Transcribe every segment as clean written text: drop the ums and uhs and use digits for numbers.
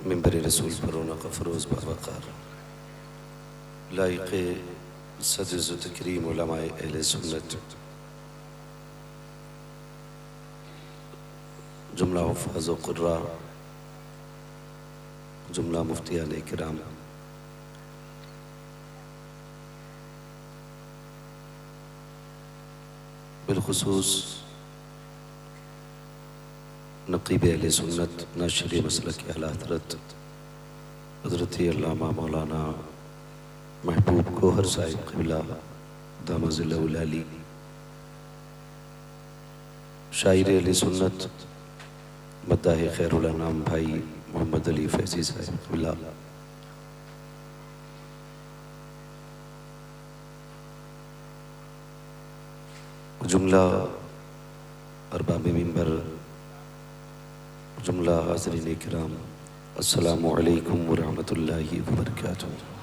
मिंबर रसूल पर रौनक फ़रोज़ बावक़ार लाइक़ सदर व तकरीम उलमाए अहले सुन्नत जुमला हुफ़ाज़ व क़ुर्रा जुमला मुफ्तियान किराम बिलख़ुसूस नक़ीब अहले सुन्नत नाशिर मसलक आला हज़रत हज़रत अल्लामा मौलाना महबूब गौहर साहिब क़िबला दामज़िल्लहुल आली, शायर अहले सुन्नत मद्दाह खैरुल अनाम भाई मोहम्मद अली फैज़ी साहिब क़िबला, जुमला अरबाब मिंबर, जुमला हाज़रीन किराम, अस्सलामु अलैकुम व रहमतुल्लाहि व बरकातुहू।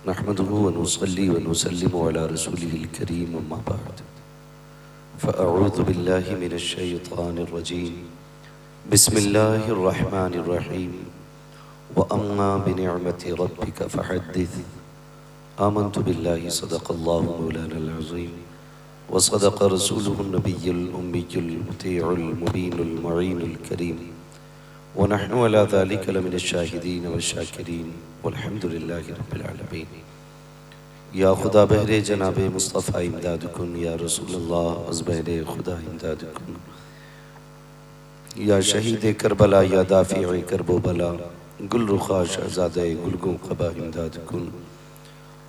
नहमदुहु व नुसल्ली व नुसल्लिमु अला रसूलिहिल करीम, अम्मा बअद, फ़अऊज़ु बिल्लाहि मिनश शैतानिर रजीम, बिस्मिल्लाहिर रहमानिर रहीम, व अम्मा बिनिअमति रब्बिका फ़हद्दिस, आमन्तु बिल्लाहि सदक़ल्लाहु मौलानल अज़ीम व सदक़ रसूलुहुन नबियुल उम्मियुल मुतीउल मुबीनुल मुईनुल करीम, व नहनु अला ज़ालिका लमिनश शाहिदीन व शाकिरीन वल्हम्दुलिल्लाहि रब्बिल आलमीन। या खुदा बहरे जनाबे मुस्तफ़ा इमदाद कुन, या रसूलल्लाह अज़ बहरे खुदा इमदाद कुन, या शहीद करबला, या दाफ़िए करबो बला, गुल रुखा शहज़ादे गुलगों क़बा इमदाद कुन,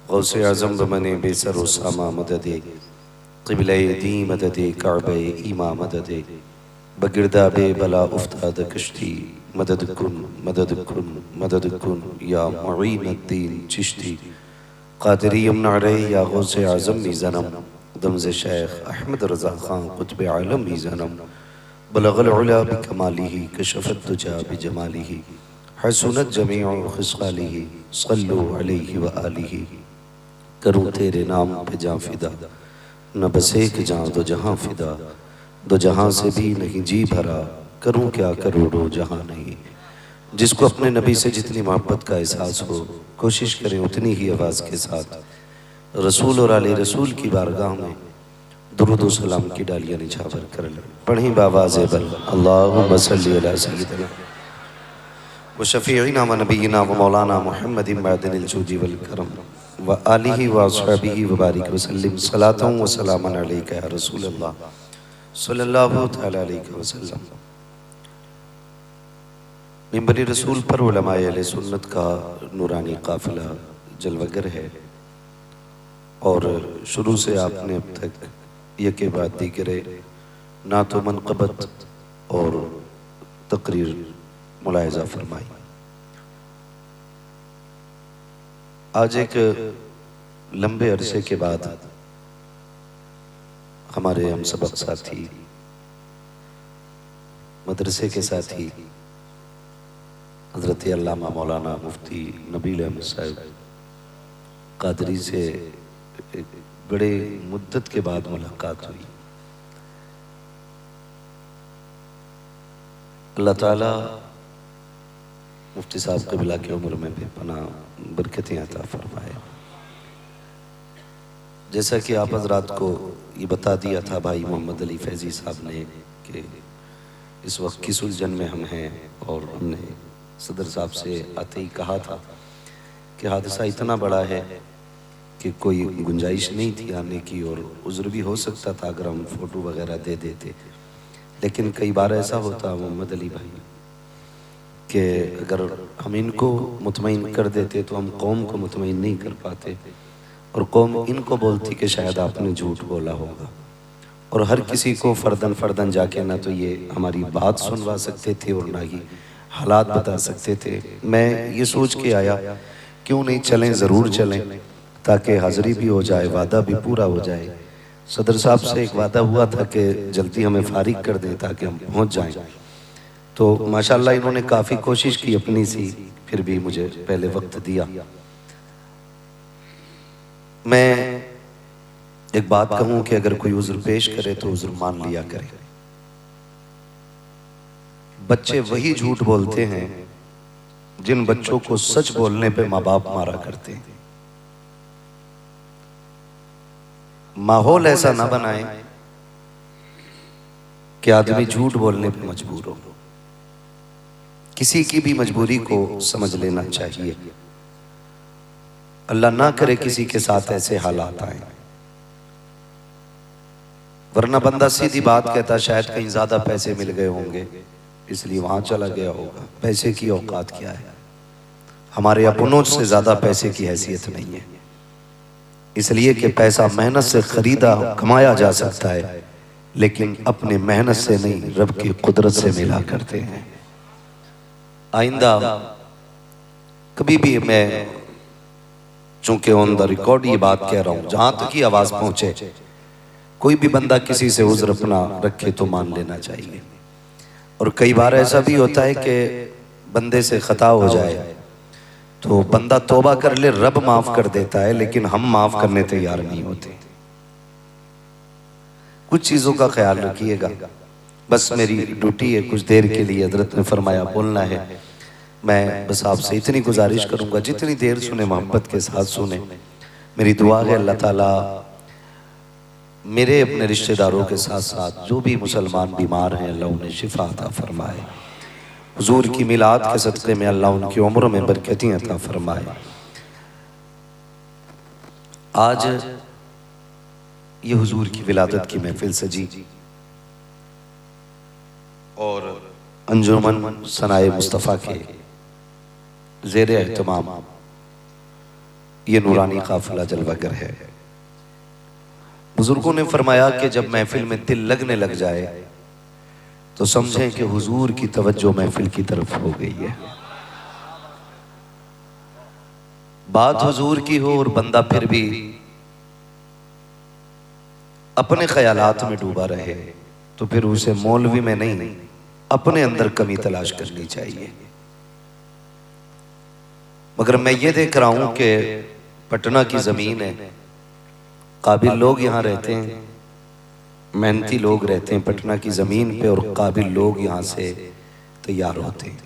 गौसे आज़म बमने बेसर व सामा मददे, क़िबले दी मददे, काबे ईमा मददे, बगिरदाबे बला उफ्ताद कश्ती, मदद कुन मदद कुन मदद कुन, या मुईनुद्दीन चिश्ती क़ादिरी यमनारे, या गौसे आज़म मीज़नम दमज़े शेख अहमद रज़ा ख़ान क़ुत्ब आलम मीज़नम, बलग़ल उला बिकमालिही कशफ़त दुजा बिजमालिही, हसनत जमीउ ख़िसालिही, सल्लु अलैहि व आलिही। करूँ तेरे नाम पे जाँ फ़िदा, न बस एक जाँ दो जहाँ फ़िदा, दो जहाँ से भी नहीं जी भरा, करूँ क्या करोड़ों जहाँ नहीं। जिसको अपने नबी से जितनी मोहब्बत का एहसास हो, कोशिश करें उतनी ही आवाज़ के साथ रसूल और आले रसूल की बारगाह में दुरूद व सलाम की डालियाँ निछावर कर लें। पढ़ें बावाज़े बल अल्लाहुम्मा सल्ली अला सय्यिदिना व शफ़ीइना व नबीना व मौलाना मुहम्मदिन मअदिनिल जूदी वल करम व आलिहि व अस्हाबिहि व बारिक व सल्लिम सलातन व सलामन अलैका या रसूल अल्लाह सल्लल्लाहु तआला अलैहि वसल्लम। मिंबर रसूल पर उलमाए अहले सुन्नत का नूरानी काफ़िला जलवगर है, और शुरू से आपने अब तक यके बाद दीगरे नात व मनक़बत और तकरीर मुलाहिज़ा फरमाई। आज एक लंबे अरसे के बाद हमारे हम सबक साथी, मदरसे के साथी हज़रत अल्लामा मौलाना मुफ्ती नबील अहमद साहिब क़ादरी से एक बड़े मुद्दत के बाद मुलाकात हुई। अल्लाह ताला मुफ्ती साहब क़िबला की उम्र में बेपनाह बरकतें अता फरमाए। जैसा कि आप हज़रात को ये बता दिया था भाई मोहम्मद अली फैज़ी साहब ने कि इस वक्त किस उलझन में हम हैं, और हमने सदर साहब से आते ही कहा था कि हादसा इतना बड़ा है कि कोई गुंजाइश नहीं थी आने की, और उज़्र भी हो सकता था अगर हम फ़ोटो वगैरह दे देते। लेकिन कई बार ऐसा होता मोहम्मद अली भाई कि अगर हम इनको मुतमईन कर देते तो हम कौम को मुतमईन नहीं कर पाते, और कौम इनको बोलती कि शायद आपने झूठ बोला होगा, और हर किसी को फ़र्दन फ़र्दन जाके ना तो ये हमारी बात सुनवा सकते थे और ना ही हालात बता सकते थे। मैं ये सोच के आया क्यों नहीं चलें, ज़रूर चलें, ताकि हाज़िरी भी हो जाए, वादा भी पूरा हो जाए। सदर साहब से एक वादा हुआ था कि जल्दी हमें फ़ारिग कर दें ताकि हम पहुँच जाएं। तो माशाअल्लाह इन्होंने काफ़ी कोशिश की अपनी सी, फिर भी मुझे पहले वक्त दिया। मैं एक बात कहूं कि अगर कोई उज़्र पेश करे तो उज़्र मान लिया करे। बच्चे वही झूठ बोलते हैं जिन बच्चों को सच बोलने पे माँ बाप मारा करते हैं। माहौल ऐसा ना बनाए कि आदमी झूठ बोलने पे मजबूर हो। किसी की भी मजबूरी को समझ लेना चाहिए। अल्लाह ना करे किसी के साथ ऐसे हालात आए, वरना बंदा सीधी बात कहता शायद कहीं ज्यादा पैसे मिल गए होंगे इसलिए वहां चला गया होगा। पैसे की औकात क्या है? हमारे अपनों से ज्यादा पैसे की हैसियत नहीं है, इसलिए कि पैसा मेहनत से खरीदा कमाया जा सकता है, लेकिन अपने मेहनत से नहीं, रब की कुदरत से मिला करते हैं। आइंदा कभी भी मैं चूंकि ऑन द रिकॉर्ड ये बात कह रहा हूं, जहां तक ही आवाज पहुंचे, कोई भी बंदा किसी से उज़्र अपना रखे तो मान लेना चाहिए। और कई बार ऐसा भी होता है कि बंदे से खता हो जाए तो बंदा तौबा कर ले, रब माफ कर देता है, लेकिन हम माफ करने तैयार नहीं होते। कुछ चीजों का ख्याल रखिएगा। बस मेरी ड्यूटी है, कुछ देर के लिए हजरत ने फरमाया बोलना है। मैं बस आपसे इतनी गुजारिश करूंगा, जितनी देर सुने मोहब्बत के साथ सुने। मेरी दुआ है अल्लाह ताला मेरे अपने रिश्तेदारों के साथ साथ जो भी मुसलमान बीमार हैं अल्लाह उन्हें शिफा अता फरमाए। हुजूर की मिलाद के सदक़े में अल्लाह उनकी उम्र में बरकतें अता फरमाए। आज ये हुजूर की विलादत की महफिल सजी और अंजुमन सनाए मुस्तफ़ा के ज़ेर एहतमाम ये नूरानी काफिला जलवागर है। बुजुर्गों ने फरमाया कि जब महफिल में दिल लगने लग जाए तो समझें कि हुजूर की तवज्जो महफिल की तरफ हो गई है। बात हुजूर की हो और बंदा फिर भी अपने ख्यालात में डूबा रहे तो फिर उसे मौलवी में नहीं, अपने अंदर कमी तलाश करनी चाहिए। मगर मैं ये देख रहा हूं कि पटना की जमीन है, काबिल लोग यहाँ रहते हैं, मेहनती लोग रहते हैं पटना की ज़मीन पे, और काबिल लोग यहाँ से तैयार होते हैं।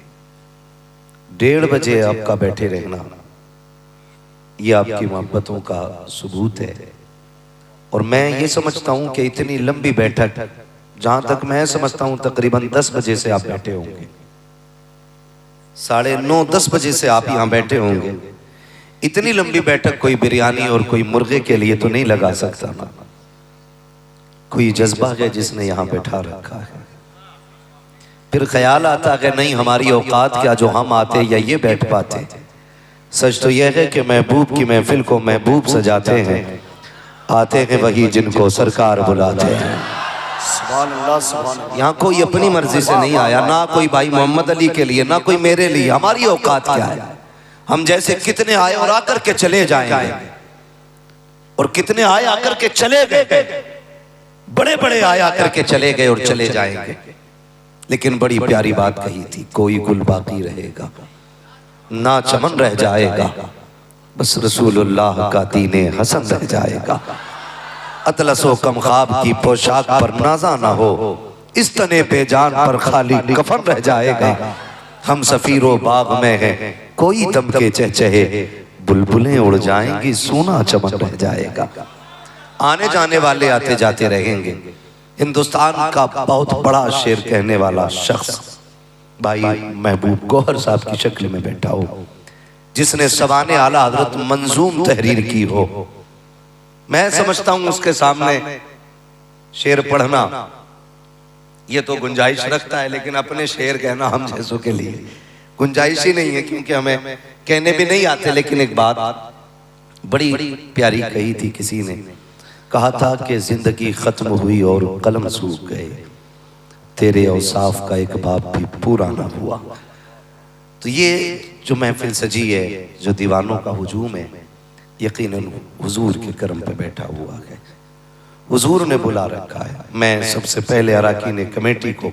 1:30 बजे आपका बैठे रहना ये आपकी मोहब्बतों का सबूत है। और मैं ये समझता हूँ कि इतनी लंबी बैठक, जहाँ तक मैं समझता हूँ तकरीबन 10 बजे से आप बैठे होंगे, 9:30-10 बजे से आप यहाँ बैठे होंगे। इतनी लंबी बैठक कोई बिरयानी और कोई मुर्गे के लिए तो नहीं लगा सकता ना। कोई जज्बा है जिसने यहाँ बैठा रखा है। फिर ख्याल आता है नहीं हमारी औकात क्या जो हम आते या ये बैठ पाते। सच तो यह है कि महबूब की महफिल को महबूब सजाते हैं, आते हैं वही जिनको सरकार बुलाते हैं। यहाँ कोई अपनी मर्जी से नहीं आया, ना कोई भाई मोहम्मद अली के लिए, ना कोई मेरे लिए। हमारी औकात क्या है? हम जैसे कितने आए और आकर के चले जाएंगे, और कितने आए आकर के चले गए। बड़े बड़े आए आकर के चले गए और चले जाएंगे। लेकिन बड़ी प्यारी बात कही थी, कोई गुल बाकी रहेगा ना चमन रह जाएगा, बस रसूलुल्लाह का दीने हसन रह जाएगा। अतलसो कम ख्वाब की पोशाक पर नाजा ना हो, इस तने पे जान पर खाली कफन रह जाएगा। हम सफीरो बाग में हैं, कोई दम के चहचहे, बुलबुलें उड़ जाएंगी, सोना चमन रह जाएगा। आने जाने वाले आते जाते रहेंगे। हिंदुस्तान का बहुत बड़ा शेर कहने वाला शख्स भाई महबूब गौहर साहब की शक्ल में बैठा हो, जिसने सवाने आला हजरत मंजूम तहरीर की हो। मैं समझता हूं उसके सामने शेर पढ़ना ये तो गुंजाइश रखता है, लेकिन अपने शेर कहना हम जैसों के लिए गुंजाइश ही नहीं है, क्योंकि हमें कहने भी नहीं आते। लेकिन एक बात बड़ी प्यारी कही थी किसी ने, कहा था कि जिंदगी खत्म हुई और कलम सूख गए, तेरे औसाफ का एक बाप भी पूरा ना हुआ। तो ये जो महफिल सजी है, जो दीवानों का हुजूम है, यकीनन हुजूर के करम पे बैठा हुआ है। हुजूर ने बुला रखा है। मैं सबसे पहले अराकीन कमेटी को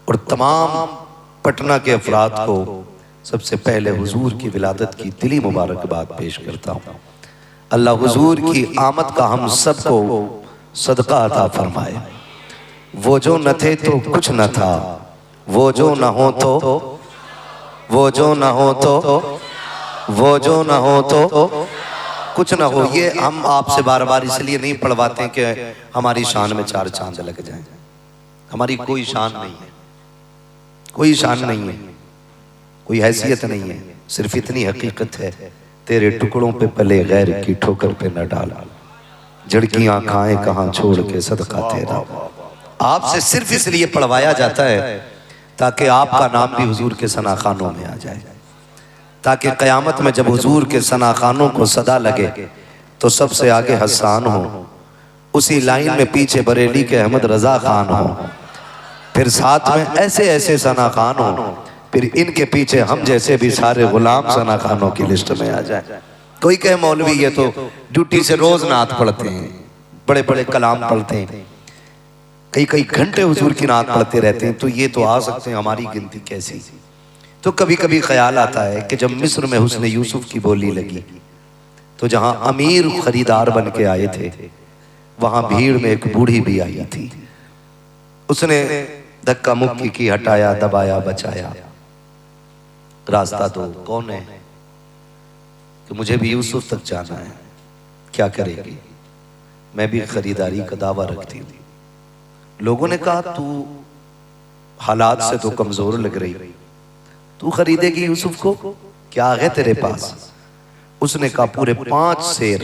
और तमाम पटना के अफराद को सबसे पहले हुजूर की विलादत की दिली मुबारकबाद पेश करता हूँ। अल्लाह हुजूर की आमद का हम सबको सदका अता फरमाए। वो जो न थे तो कुछ न था, वो जो न हो तो, वो जो न हो तो, वो जो न हो तो कुछ न हो। ये हम आपसे बार बार इसलिए नहीं पढ़वाते कि हमारी शान में चार चांद लग जाएं। हमारी कोई शान नहीं है, कोई शान नहीं है, कोई हैसियत नहीं है। सिर्फ इतनी हकीकत है, तेरे टुकड़ों पे पले गैर की ठोकर पे न डाल, झड़कियां खाएं कहाँ छोड़ के सदका तेरा। आपसे सिर्फ इसलिए पढ़वाया जाता है ताकि आपका नाम भी हुजूर के सनाखानों में आ जाए, ताकि क़यामत में जब हुजूर के सनाखानों को सदा लगे तो सबसे आगे हसन हो, उसी लाइन में पीछे बरेली के अहमद रजा खान हो, फिर साथ में ऐसे ऐसे सना खान हो, फिर इनके पीछे हम जैसे भी सारे गुलाम सना खानों की लिस्ट में आ जाए। कोई कहे मौलवी ये तो ड्यूटी से रोज नात पढ़ते हैं, बड़े बड़े कलाम पढ़ते हैं, कई कई घंटे हुजूर की नात पढ़ते रहते हैं, तो ये तो आ सकते हैं, हमारी गिनती कैसी। तो कभी कभी ख्याल आता है कि जब मिस्र में हुस्न यूसुफ की बोली लगी तो जहां अमीर खरीदार बन के आए थे वहां भीड़ में एक बूढ़ी भी आई थी। उसने धक्का मुक्की की, हटाया, दबाया, बचाया, रास्ता दो। कौन है कि मुझे भी यूसुफ तक जाना है, क्या करेगी? मैं भी खरीदारी का दावा रखती हूँ। लोगों ने कहा तू हालात से तो कमजोर लग रही, तू खरीदेगी यूसुफ को? क्या है तेरे पास? उसने कहा पूरे 5 सेर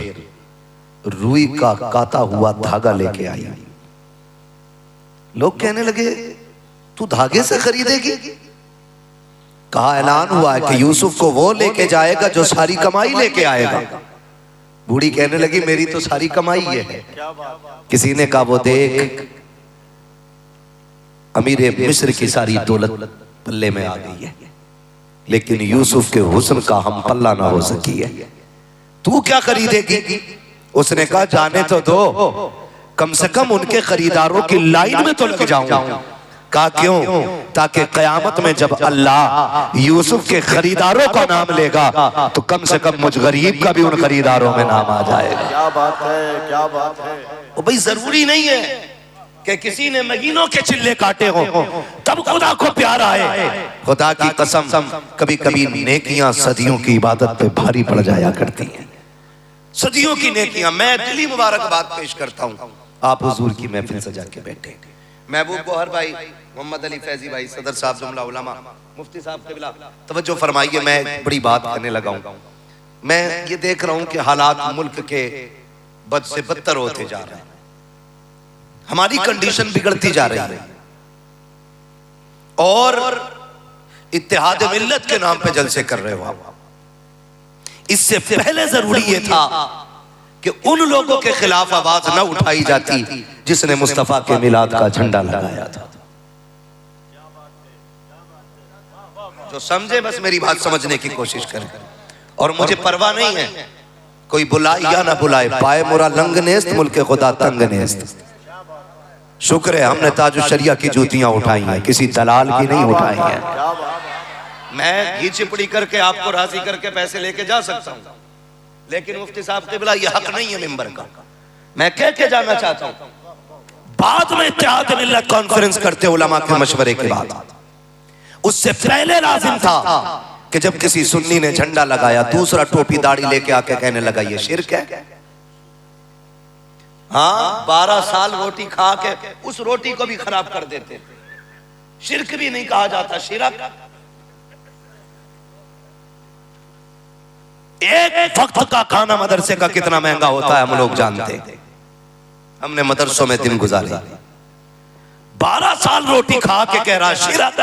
रुई का काता हुआ धागा लेके आई। लोग कहने लगे तू धागे से खरीदेगी? कहा ऐलान हुआ है कि यूसुफ को वो लेके जाएगा जो सारी कमाई लेके आएगा। बूढ़ी कहने लगी मेरी तो सारी कमाई है। किसी ने कहा वो देख अमीर मिस्र की सारी दौलत पल्ले में आ गई है, लेकिन यूसुफ के हुस्न का हम पल्ला ना हो सकी है, तू क्या खरीदेगी? उसने कहा जाने तो दो, कम से कम उनके खरीदारों की लाइन में तो लग जाऊं। कहा क्यों? ताकि कयामत में जब अल्लाह यूसुफ के खरीदारों का नाम लेगा तो कम से कम मुझ गरीब का भी उन खरीदारों में नाम आ जाएगा। क्या बात है, क्या बात है। वो भाई जरूरी नहीं है कि किसी ने महीनों के चिल्ले काटे हो तब खुदा को प्यार आए। खुदा की कसम कभी कभी नेकियां सदियों की इबादत पे भारी पड़ जाया करती हैं। सदियों की नेकियां। मैं दिली मुबारकबाद पेश करता हूँ, आप हुजूर की महफिल सजा के बैठे। महबूब गौहर भाई, मोहम्मद अली फैजी भाई, सदर साहब, जुमला उलमा, मुफ्ती साहब क़िबला, तवज्जो फरमाइए। मैं बड़ी बात करने लगा हूँ। मैं ये देख रहा हूँ कि हालात मुल्क के बद से बदतर होते जा रहे हैं, हमारी कंडीशन बिगड़ती जा रही है, और इत्तेहाद मिल्लत के नाम पे जलसे कर रहे हो आप। इससे पहले जरूरी ये था कि उन लोगों के खिलाफ आवाज न उठाई जाती जिसने मुस्तफा के मिलाद का झंडा लगाया था। जो समझे बस मेरी बात समझने की कोशिश करें। और मुझे परवाह नहीं है कोई बुलाए या ना बुलाए, पाए मुरा लंग नेस्त, मुल्क खुदा तंग नेस्त। शुक्र है हमने ताजु शरिया की जूतियां उठाई हैं, किसी दलाल की नहीं उठाई हैं। मैं घी चिपड़ी करके आपको राजी करके पैसे लेके जा सकता हूं, लेकिन मुफ्ती साहब क़िबला ये हक नहीं है मिंबर का। मैं कह के जाना चाहता हूं, बाद में इत्तेहाद मिल्लत कॉन्फ्रेंस करते उलमा के मशवरे के बाद, उससे पहले लाजिम था कि जब किसी सुन्नी ने झंडा लगाया, दूसरा टोपी दाढ़ी लेके आके कहने लगा ये शिर्क है। हाँ, 12 साल रोटी खा के उस रोटी को भी खराब कर देते। शिर्क भी नहीं कहा जाता, शिरक। एक वक्त का खाना मदरसे का कितना महंगा होता है हम लोग जानते हैं। हमने मदरसों में दिन गुजारे। 12 साल रोटी खा के कह रहा शिरक।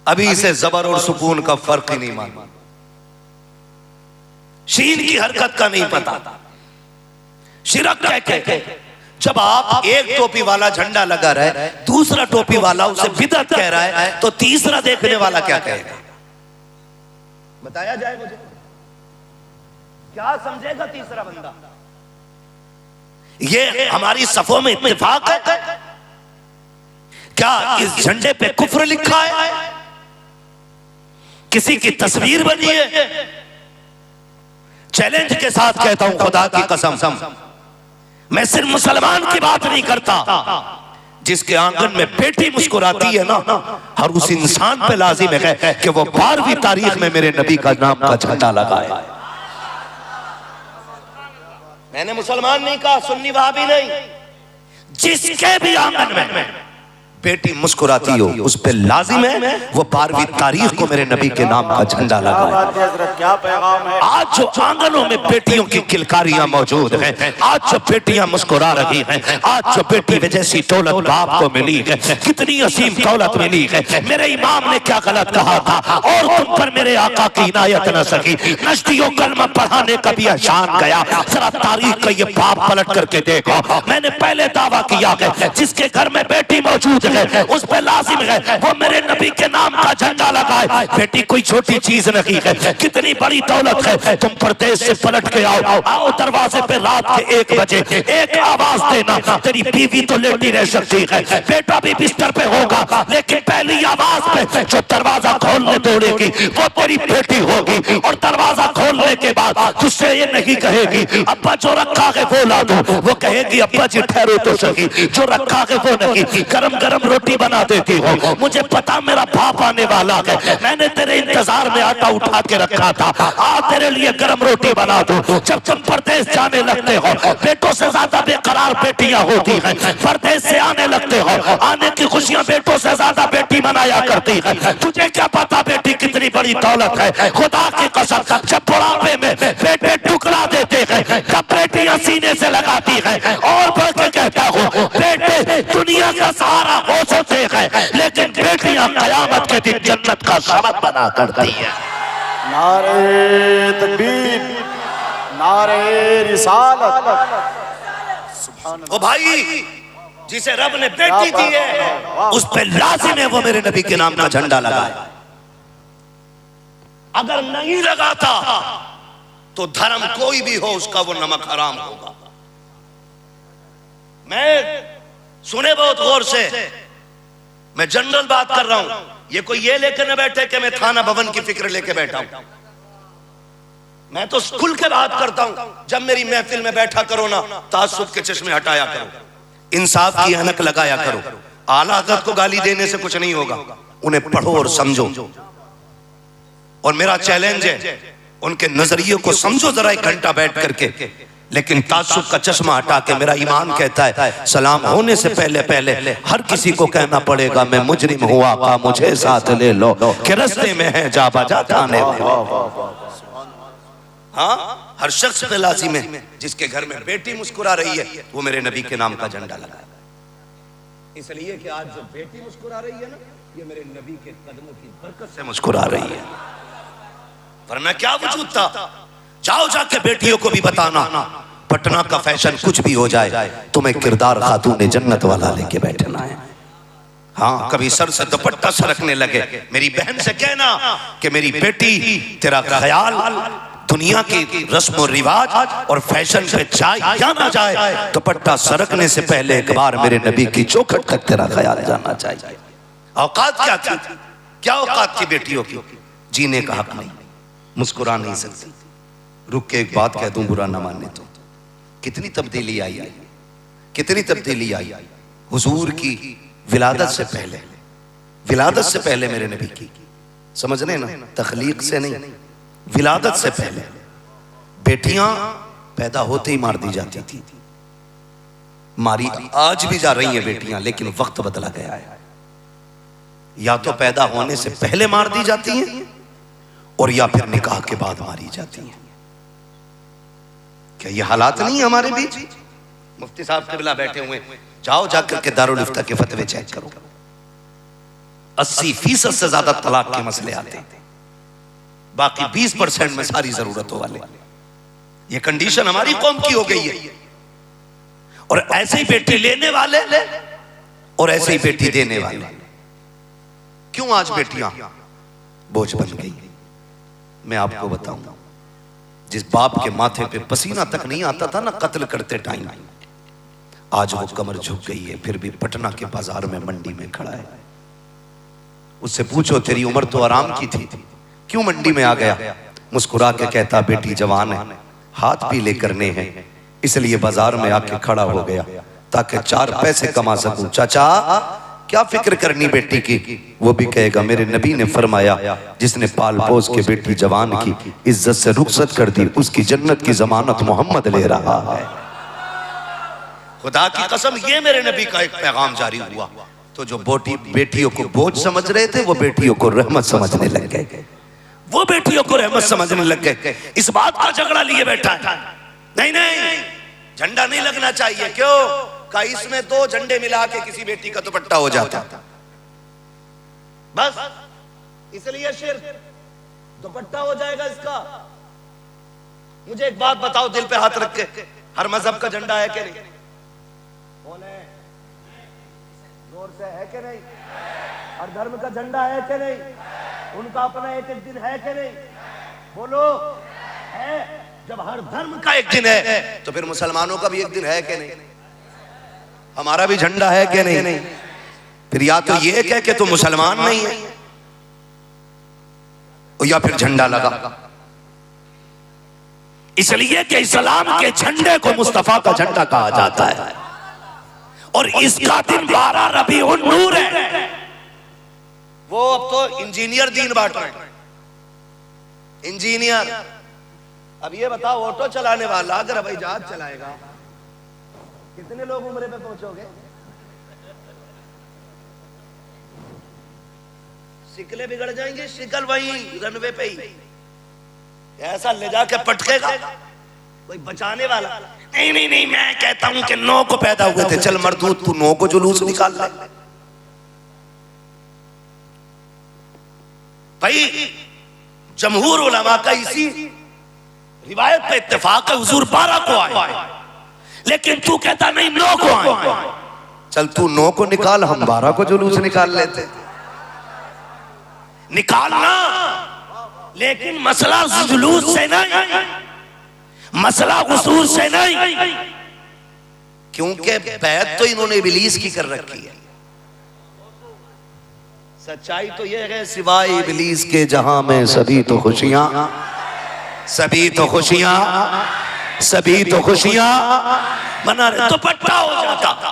अभी इसे जबर और सुकून का फर्क ही नहीं मालूम, शीन की हरकत का नहीं पता। शिरक कह के जब आप एक टोपी वाला झंडा लगा रहा है, दूसरा टोपी वाला उसे बिदअत कह रहा है, तो तीसरा देखने वाला क्या कहेगा? बताया जाए मुझे, क्या समझेगा तीसरा बंदा? ये हमारी सफों में इत्तेफाक है क्या? इस झंडे पे कुफ्र लिखा है? किसी की तस्वीर बनी है? चैलेंज के साथ कहता हूं खुदा की कसम, मैं सिर्फ मुसलमान की बात नहीं करता, जिसके आंगन में बेटी मुस्कुराती है ना, हर उस इंसान पे लाजिम है कि वो 12वीं तारीख में मेरे नबी का नाम का झंडा लगाए। मैंने मुसलमान नहीं कहा, सुन्नी वहाबी नहीं, जिसके भी आंगन में बेटी मुस्कुराती हो उस पे लाजिम है वो 12वीं तारीख को मेरे नबी के नाम का झंडा लगाए। क्या पैगाम है? आज जो आंगनों में बेटियों की किलकारियां मौजूद हैं, आज जो बेटियां मुस्कुरा रही हैं, आज जो बेटी में जैसी दौलत बाप को मिली है, कितनी असीम दौलत मिली है, मेरे इमाम ने क्या गलत कहा था और तुम पर मेरे आका की इनायत न सकी, नश्तियों कलमा पढ़ाने का भी एहसान गया। जरा तारीख का ये बाप पलट करके देखो, मैंने पहले दावा किया है जिसके घर में बेटी मौजूद है उस पे लाजिम है वो मेरे नबी के नाम का झंडा लगाए। बेटी कोई छोटी चीज नहीं है, कितनी बड़ी दौलत है। तुम परदेश से पलट के आओ दरवाजे पे रात के 1 बजे एक आवाज देना, तेरी बीवी तो लेटी रह सकती है, बेटा भी बिस्तर पे होगा, लेकिन पहली आवाज पे जो दरवाजा खोलने दौड़ेगी वो तेरी बेटी होगी। और दरवाजा खोलने के बाद तुझसे ये नहीं कहेगी अब्बा जो रखा है वो ला दो, वो कहेगी अब्बा जी ठहरो तो सही, जो रखा है वो नहीं। गरम गरम रोटी बना देती हो, मुझे पता मेरा बाप आने वाला है, मैंने तेरे इंतजार में आटा उठा के रखा था, आ तेरे लिए गरम रोटी बना दो। जब तुम परदेश जाने लगते हो बेटों से ज्यादा बेकरार बेटियां होती हैं, परदेश से आने लगते हो आने की खुशियां बेटों से ज्यादा बेटी मनाया करती है। तुझे क्या पता बेटी कितनी बड़ी दौलत है। खुदा की कसम जब बुढ़ापे में बेटे टुकड़ा देते हैं तब बेटियां सीने से लगाती है और बढ़ के कहता हूँ बेटे दुनिया का सहारा हो सकते हैं लेकिन बेटियां कयामत के दिन जन्नत का सबब बना करती है। नारे तकबीर, नारे रिसालत। ओ भाई, जिसे रब ने बेटी दी है उस पे लाजिम है वो मेरे नबी के नाम का झंडा लगाए। अगर नहीं लगाता तो धर्म कोई भी हो उसका वो नमक हराम होगा। मैं सुने बहुत गौर से, मैं जनरल बात कर रहा हूं, ये कोई ये लेकर न बैठे कि मैं थाना भवन की फिक्र लेके बैठा हूं। मैं तो स्कूल के बात करता हूं। जब मेरी महफिल में बैठा करो ना, तासुब के चश्मे हटाया करो, इंसाफ की अनक लगाया करो। आला हज़रत को गाली देने से कुछ नहीं होगा, उन्हें पढ़ो और समझो। और मेरा चैलेंज है उनके नजरिए को समझो जरा 1 घंटा बैठ करके, लेकिन तासुब का चश्मा हटा के। मेरा ईमान कहता है सलाम होने से पहले पहले हर किसी को कहना पड़ेगा मैं मुजरिम हुआ का मुझे साथ ले लो कि रस्ते में है जा बजा थाने में। हाँ, हर शख्स पे लाजिम है जिसके घर में बेटी मुस्कुरा रही है वो मेरे नबी के नाम का झंडा लगाए। इसलिए कि आज जो बेटी मुस्कुरा रही है ना, ये मेरे नबी के कदमों की बरकत से मुस्कुरा रही है, वरना क्या वजूद था। जाओ जाके बेटियों को भी बताना पटना का फैशन कुछ भी हो जाए तुम्हें किरदार खातून जन्नत वाला लेके बैठना है। हाँ, कभी सर से दुपट्टा सरकने लगे मेरी बहन से कहना कि मेरी बेटी तेरा ख्याल दुनिया की रस्म और रिवाज और फैशन पे जाए या ना जाए, दुपट्टा सरकने से पहले एक बार मेरे नबी की चौखट तक तेरा ख्याल जाना चाहिए। औकात क्या थी, क्या औकात थी बेटियों की? जीने का हक नहीं, मुस्कुरा नहीं सकती। रुक के एक बात कह दूं, बुरा ना मानने तो, कितनी तब्दीली आई है, कितनी तब्दीली आई हुजूर की विलादत से पहले। विलादत से पहले मेरे नबी की, समझ रहे ना, तखलीक से नहीं, विलादत से पहले बेटियां पैदा होते ही मार दी जाती थी। मारी आज भी जा रही हैं बेटियां, लेकिन वक्त बदला गया है। या तो पैदा होने से पहले मार दी जाती हैं और या फिर निकाह के बाद मारी जाती हैं। क्या ये हालात नहीं है हमारे बीच? मुफ्ती साहब क़िबला बैठे हुए, जाओ जाकर के दारुल इफ्ता के फतवे चेक करो, 80% से ज्यादा तलाक के मसले आते हैं, बाकी 20% में सारी जरूरतों वाले। ये कंडीशन हमारी कौम की हो गई है। और ऐसे ही बेटी लेने वाले और ऐसे ही बेटी देने वाले। क्यों आज बेटियां बोझ बन गई? मैं आपको बताऊं, जिस बाप के माथे पे पसीना तक नहीं आता था ना कत्ल करते टाइम, आज वो कमर झुक गई है, फिर भी पटना के बाजार में मंडी में खड़ा है। उससे पूछो तेरी उम्र तो आराम की थी, क्यों मंडी में आ गया? मुस्कुरा के कहता बेटी जवान है, हाथ पीले करने हैं, इसलिए बाजार में आके खड़ा हो गया ताकि 4 पैसे कमा सकूं। चाचा क्या फिक्र करनी बेटी की? वो भी कहेगा मेरे नबी ने फरमाया जिसने पाल पोस के बेटी जवान की इज्जत से रुखसत कर दी, उसकी जन्नत की जमानत मोहम्मद ले रहा है। खुदा की कसम, ये मेरे नबी का एक पैगाम जारी हुआ। तो जो बेटियों को बोझ समझ रहे थे वो बेटियों को रहमत समझने लग गए, वो बेटियों को रहमत समझने लग गए। इस बात का झगड़ा लिए बैठा है, नहीं नहीं झंडा नहीं लगना चाहिए। क्यों? का इसमें 2 झंडे मिला के किसी बेटी का दुपट्टा हो जाता, बस इसलिए शिर्क दुपट्टा हो जाएगा इसका। मुझे एक बात बताओ दिल पे हाथ रख के, हर मजहब का झंडा है कि नहीं? बोले जोर से, है कि नहीं? हर धर्म का झंडा है कि नहीं? उनका अपना एक एक दिन है कि नहीं? बोलो, है? जब हर धर्म का एक दिन है तो फिर मुसलमानों का भी एक दिन है कि नहीं? हमारा भी झंडा है कि नहीं? फिर या तो ये कह के तो मुसलमान नहीं है, या फिर झंडा लगा। इसलिए कि इस्लाम के झंडे को मुस्तफा का झंडा कहा जाता है, और इसका दिन 12 रबीउन नूर है। वो अब तो इंजीनियर दीन बांट रहे हैं, इंजीनियर। अब ये बताओ, ऑटो चलाने वाला अगर हवाई जहाज चलाएगा, कितने लोग उम्रे पे पहुंचोगे? शिकले बिगड़ जाएंगे, शिकल वही रनवे पे ही ऐसा ले जाके पटकेगा, कोई बचाने वाला नहीं। नहीं नहीं, मैं कहता हूं कि 9 को पैदा हुए थे, चल मरदूद तू 9 को जुलूस निकाल ले भाई। जमहूर उलमा का इसी रिवायत पे इत्तेफाक है, हुजूर 12 को आए, लेकिन तू कहता नहीं 9 को आए। चल तू 9 को निकाल, हम 12 को जुलूस निकाल लेते। निकालना, लेकिन मसला जुलूस से नहीं, मसला गुसूर से नहीं, क्योंकि बैत तो इन्होंने इब्लीस की कर रखी है। सच्चाई तो ये है सिवाय इब्लीस के जहां में सभी तो खुशियां, सभी तो खुशियां, सभी तो खुशियां मना रहे। दुपट्टा हो जाता,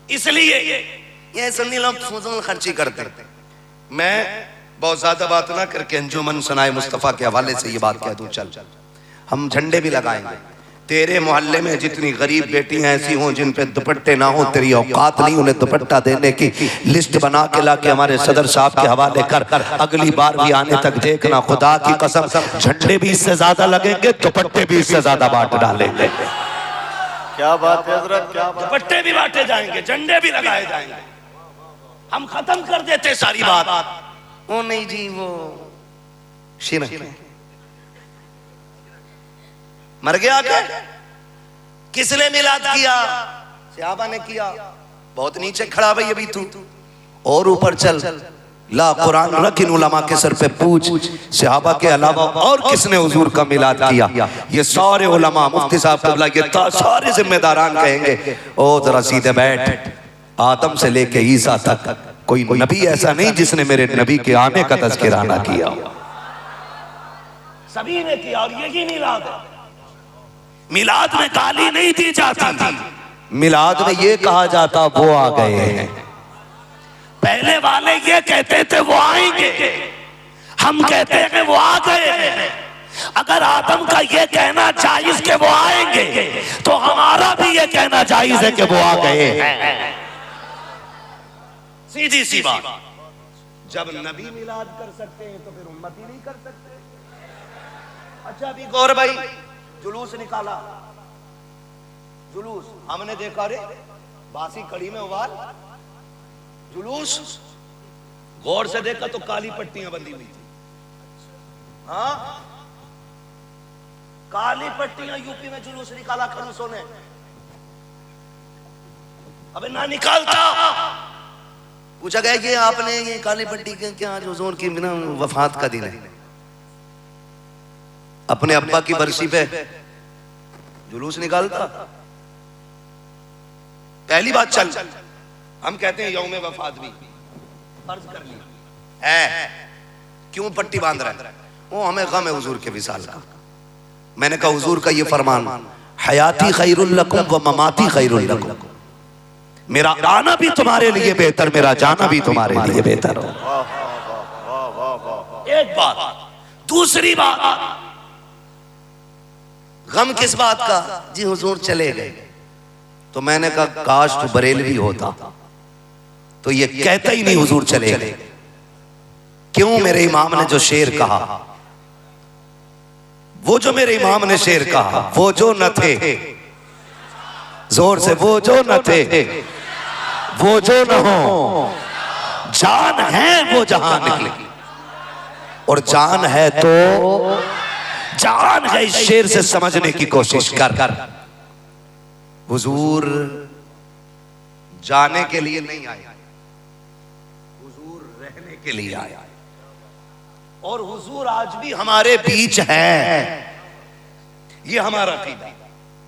इसलिए ये सुन्नी लोग फजूल खर्ची करते। मैं बहुत ज्यादा बात ना करके अंजुमन सनाए मुस्तफा के हवाले से ये बात कह दूं, चल हम झंडे भी लगाएंगे। तेरे मोहल्ले में जितनी गरीब बेटियां ऐसी हों जिन पे दुपट्टे ना हो, तेरी औकात नहीं उन्हें दुपट्टा देने की, लिस्ट बना के ला के हमारे सदर साहब के हवाले कर। अगली बार भी आने तक देखना, खुदा की कसम झंडे भी इससे ज्यादा लगेंगे, दुपट्टे भी इससे ज्यादा बांट डालेंगे। क्या बात है हजरत, क्या बात। दुपट्टे भी बांटे जाएंगे, झंडे भी लगाए जाएंगे, हम खत्म कर देते सारी बात। वो नहीं जी, वो शिरक मर गया क्या? किसने मिलाद किया? सहाबा ने किया। बहुत नीचे खड़ा भाई अभी तू, और ऊपर चल। ला कुरान रख इन उलमा के सर पे पूछ, सहाबा के अलावा और किसने हुजूर का मिलाद किया? ये सारे उलमा, मुफ्ती साहब कबला, ये सारे जिम्मेदारान कहेंगे ओ जरा सीधे बैठ। आदम से लेके ईसा तक कोई नबी ऐसा नहीं जिसने मेरे नबी के आने का तज़किरा ना किया। सभी ने किया, और यही मिलाद है। मिलाद में गाली नहीं दी जाती, मिलाद में ये कहा जाता वो आ गए हैं। पहले वाले ये कहते थे वो आएंगे, हम कहते हैं वो आ गए हैं। अगर आदम का ये कहना जायज के वो आएंगे, तो हमारा भी ये कहना जायज है कि वो आ गए हैं। सीधी सी बात। जब नबी मिलाद कर सकते हैं तो फिर उम्मत ही नहीं कर सकते। अच्छा अभी गौर भाई, जुलूस निकाला, जुलूस हमने देखा, रे बासी कड़ी में उबाल जुलूस, गौर से देखा तो काली पट्टियां बंधी हुई थी। हाँ, काली पट्टियां यूपी में जुलूस निकाला खरूसों ने। अबे ना निकालता। पूछा गया कि आपने ये काली पट्टी के क्या जो जोर की बिना वफात का दिन है, अपने अब्बा की बरसी पे जुलूस निकालता। पहली बात, चल हम कहते हैं यौम वफात भी फर्ज कर लिया है, क्यों पट्टी बांध रहा है? वो हमें गम है हुजूर के विसाल का। मैंने कहा हुजूर का ये फरमान, हयाती खैरुल लकुम व ममाती खैरुल लकुम, मेरा आना भी तुम्हारे लिए बेहतर, मेरा जाना भी तुम्हारे लिए बेहतर हो। एक बात। दूसरी बात, गम किस बात का? जी हुजूर चले गए। तो मैंने कहा काश तो बरेलवी होता तो ये कहता ही नहीं हुजूर चले गए। क्यों? मेरे इमाम ने जो शेर कहा, वो जो मेरे इमाम ने शेर कहा, वो जो न थे, जोर से, वो जो न थे, वो जो न हो, जान है वो जहां निकले, और जान है तो जान है। इस शेर से समझने की कोशिश कर। हुजूर जाने के लिए नहीं आए, हुजूर रहने के लिए आए, और हुजूर आज भी हमारे बीच है। ये हमारा अकीदा।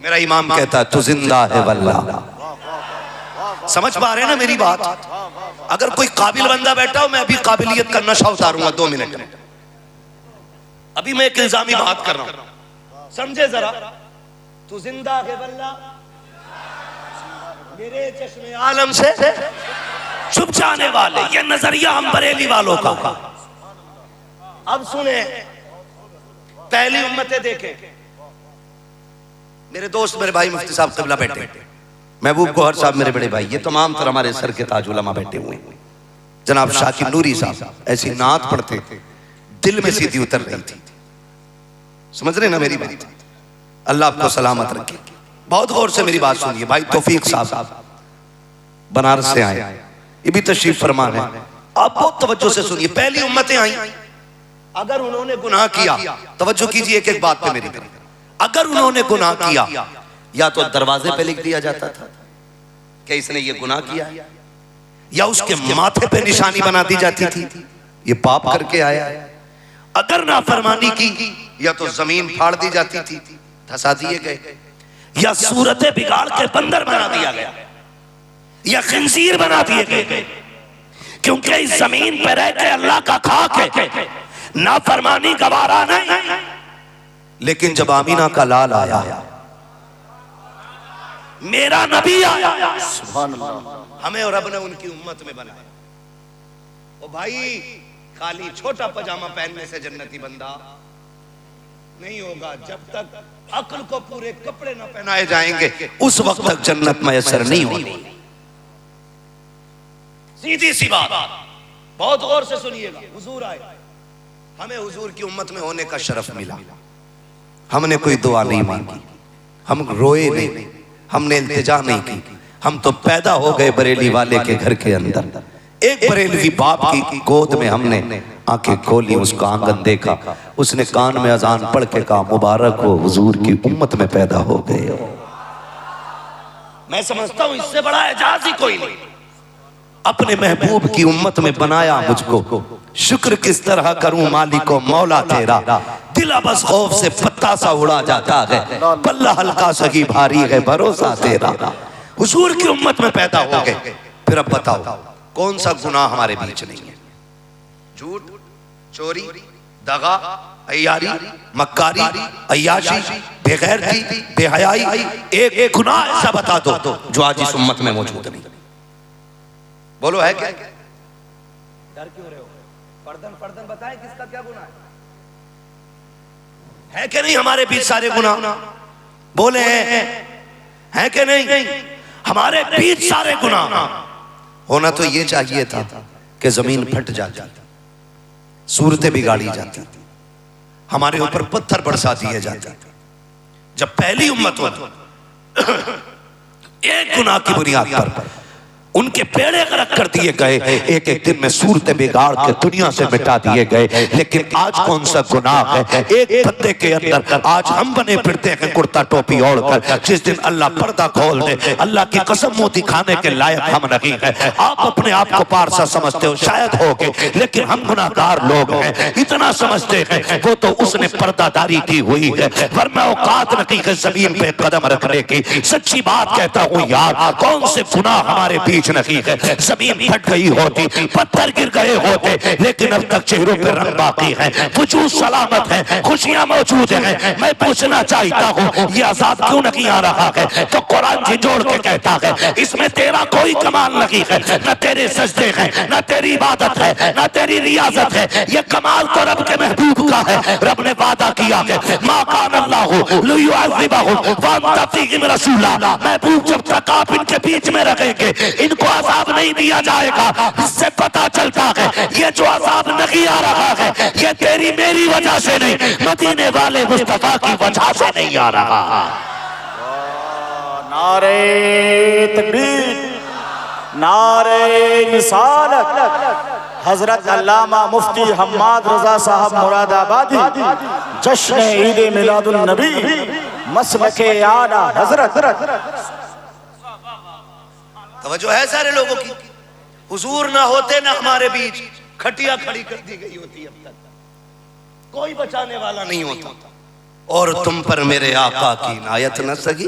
मेरा इमाम कहता तू जिंदा है वल्लाह। समझ पा रहे हैं ना मेरी बात? अगर कोई काबिल बंदा बैठा हो, मैं अभी काबिलियत का नशा उतारूंगा 2 मिनट में। अभी मैं एक इल्जामी बात कर रहा हूं, समझे जरा। तू जिंदा है वल्लाह, मेरे चश्मे आलम से छुप जाने वाले, ये नजरिया हम बरेली वालों का। अब सुने, पहली उम्मतें देखें। मेरे दोस्त, मेरे भाई मुफ्ती साहब क़िबला बैठे, महबूब गौहर साहब मेरे बड़े भाई, ये तमाम तरह हमारे सर के ताज उलमा बैठे हुए हैं। जनाब शाकिर नूरी साहब ऐसी नात पढ़ते थे, दिल में सीधी उतर रही थी। समझ रहे ना मेरी बात? अल्लाह आपको सलामत रखे। बहुत गौर से मेरी बात सुनिए। भाई तौफीक साहब बनारस से आए, ये भी तशरीफ फरमा है। आप बहुत तवज्जो से सुनिए। पहली उम्मतें आई, अगर उन्होंने गुनाह किया, तवज्जो कीजिए एक एक बात पे मेरी तरफ, अगर उन्होंने गुनाह किया, या तो दरवाजे पे लिख दिया जाता था कि इसने ये गुनाह किया, या उसके माथे पे निशानी बना दी जाती थी ये पाप करके आया। अगर नाफरमानी की, या तो जमीन फाड़ दी जाती थी, धसा दिए गए, या सूरतें बिगाड़ के बंदर बना दिया गया, या खिंजीर बना दिए गए। क्योंकि इस जमीन पर रह के अल्लाह का खाक है, नाफरमानी गवारा नहीं। लेकिन जब आमीना का लाल आया, मेरा नबी आया, सुभान अल्लाह, हमें और रब ने उनकी उम्मत में बनाया। ओ भाई, खाली छोटा पजामा पहनने से जन्नती बंदा नहीं होगा। जब तक अक्ल को पूरे कपड़े न पहनाए जाएंगे, उस वक्त तक जन्नत मयसर नहीं होगी। सीधी सी बात, बहुत गौर से सुनिएगा। हुजूर आए, हमें हुजूर की उम्मत में होने का शरफ मिला। हमने कोई दुआ नहीं मांगी, हम रोए नहीं, हमने इल्तिजा नहीं की। हम तो पैदा हो गए बरेली वाले के घर के अंदर। एक बरेलवी बाप की गोद में हमने आंखें खोली, उसका आंगन देखा, उसने कान में अजान पढ़ के कहा मुबारक हो, हुजूर की उम्मत में पैदा हो गए हो। मैं समझता हूं इससे बड़ा एजाज ही कोई नहीं। अपने महबूब की उम्मत में बनाया मुझको, शुक्र किस तरह करूं मालिको मौला तेरा। दिला बस खौफ से पत्ता सा उड़ा जाता है, पल्ला हल्का सही भारी है भरोसा तेरा। हुजूर की उम्मत में पैदा हो गए। फिर अब बताओ कौन सा गुनाह हमारे बीच नहीं है? झूठ, चोरी, दगा, अय्यारी, मक्कारी, अय्याशी, बेगैरती, बेहयाई, एक गुनाह ऐसा बता दो जो आज इस उम्मत में मौजूद नहीं। बोलो है क्या? डर क्यों रहे हो? फर्दन बताएं किसका क्या गुनाह है कि नहीं हमारे बीच सारे गुनाह? बोले हैं कि नहीं हमारे बीच सारे गुनाह? होना तो ये चाहिए था कि जमीन फट जाती, सूरतें बिगाड़ी जाती, हमारे ऊपर पत्थर बरसा दिए जाते। जब पहली उम्मत हो एक गुनाह की बुनियाद पर उनके पेड़े गरक कर दिए गए, एक एक दिन में सूरतें बिगाड़ के दुनिया से मिटा दिए गए। लेकिन आज कौन सा गुनाह है एक बंदे के अंदर? आज हम बने फिरते हैं कुर्ता टोपी ओढ़कर। जिस दिन अल्लाह पर्दा खोल दे, अल्लाह की कसम मुंह दिखाने के लायक हम नहीं है। आप अपने आप को पारसा समझते हो, शायद होगे, लेकिन हम गुनाहगार लोग हैं। इतना समझते हैं वो तो उसने पर्दादारी की हुई है, वरना औकात नहीं है जमीन पे कदम रखने की। सच्ची बात कहता हूँ यार, कौन से गुनाह हमारे बीच बीच नहीं है। जमीन फट गई होती, पत्थर गिर गए होते, लेकिन अब तक चेहरों पे रंग बाकी है, वजूद सलामत है, खुशियां मौजूद हैं। मैं पूछना चाहता हूँ ये अजाब क्यों नहीं आ रहा है? तो कुरान झिझोड़ के कहता है इसमें तेरा कोई कमाल नहीं है, न तेरे सजदे हैं, न तेरी इबादत है, न तेरी रियाजत है। ये कमाल तो रब के महबूब का है। रब ने वादा किया है मा कान अल्लाहु लियुअज़्ज़िबहुम व अंत फ़ीहिम रसूला। महबूब जब तक आप इनके बीच में रहेंगे इनको अजाब नहीं दिया जाएगा। इससे पता चलता है ये जो अजाब नहीं आ रहा है ये तेरी मेरी वजह से नहीं, मदीने वाले मुस्तफा की वजह से नहीं आ रहा। नारे तकबीर, नारे रिसालत। हजरत अल्लामा मुफ्ती हम्माद रजा साहब मुरादाबादी जश्न ईद मिलादुन नबी मसलके आला हजरत। तवज्जो है सारे लोगों की। हुजूर ना होते ना हमारे बीच खटिया खड़ी कर दी गई होती, अब तक कोई बचाने वाला नहीं होता। और तुम पर मेरे आका की इनायत न सगी,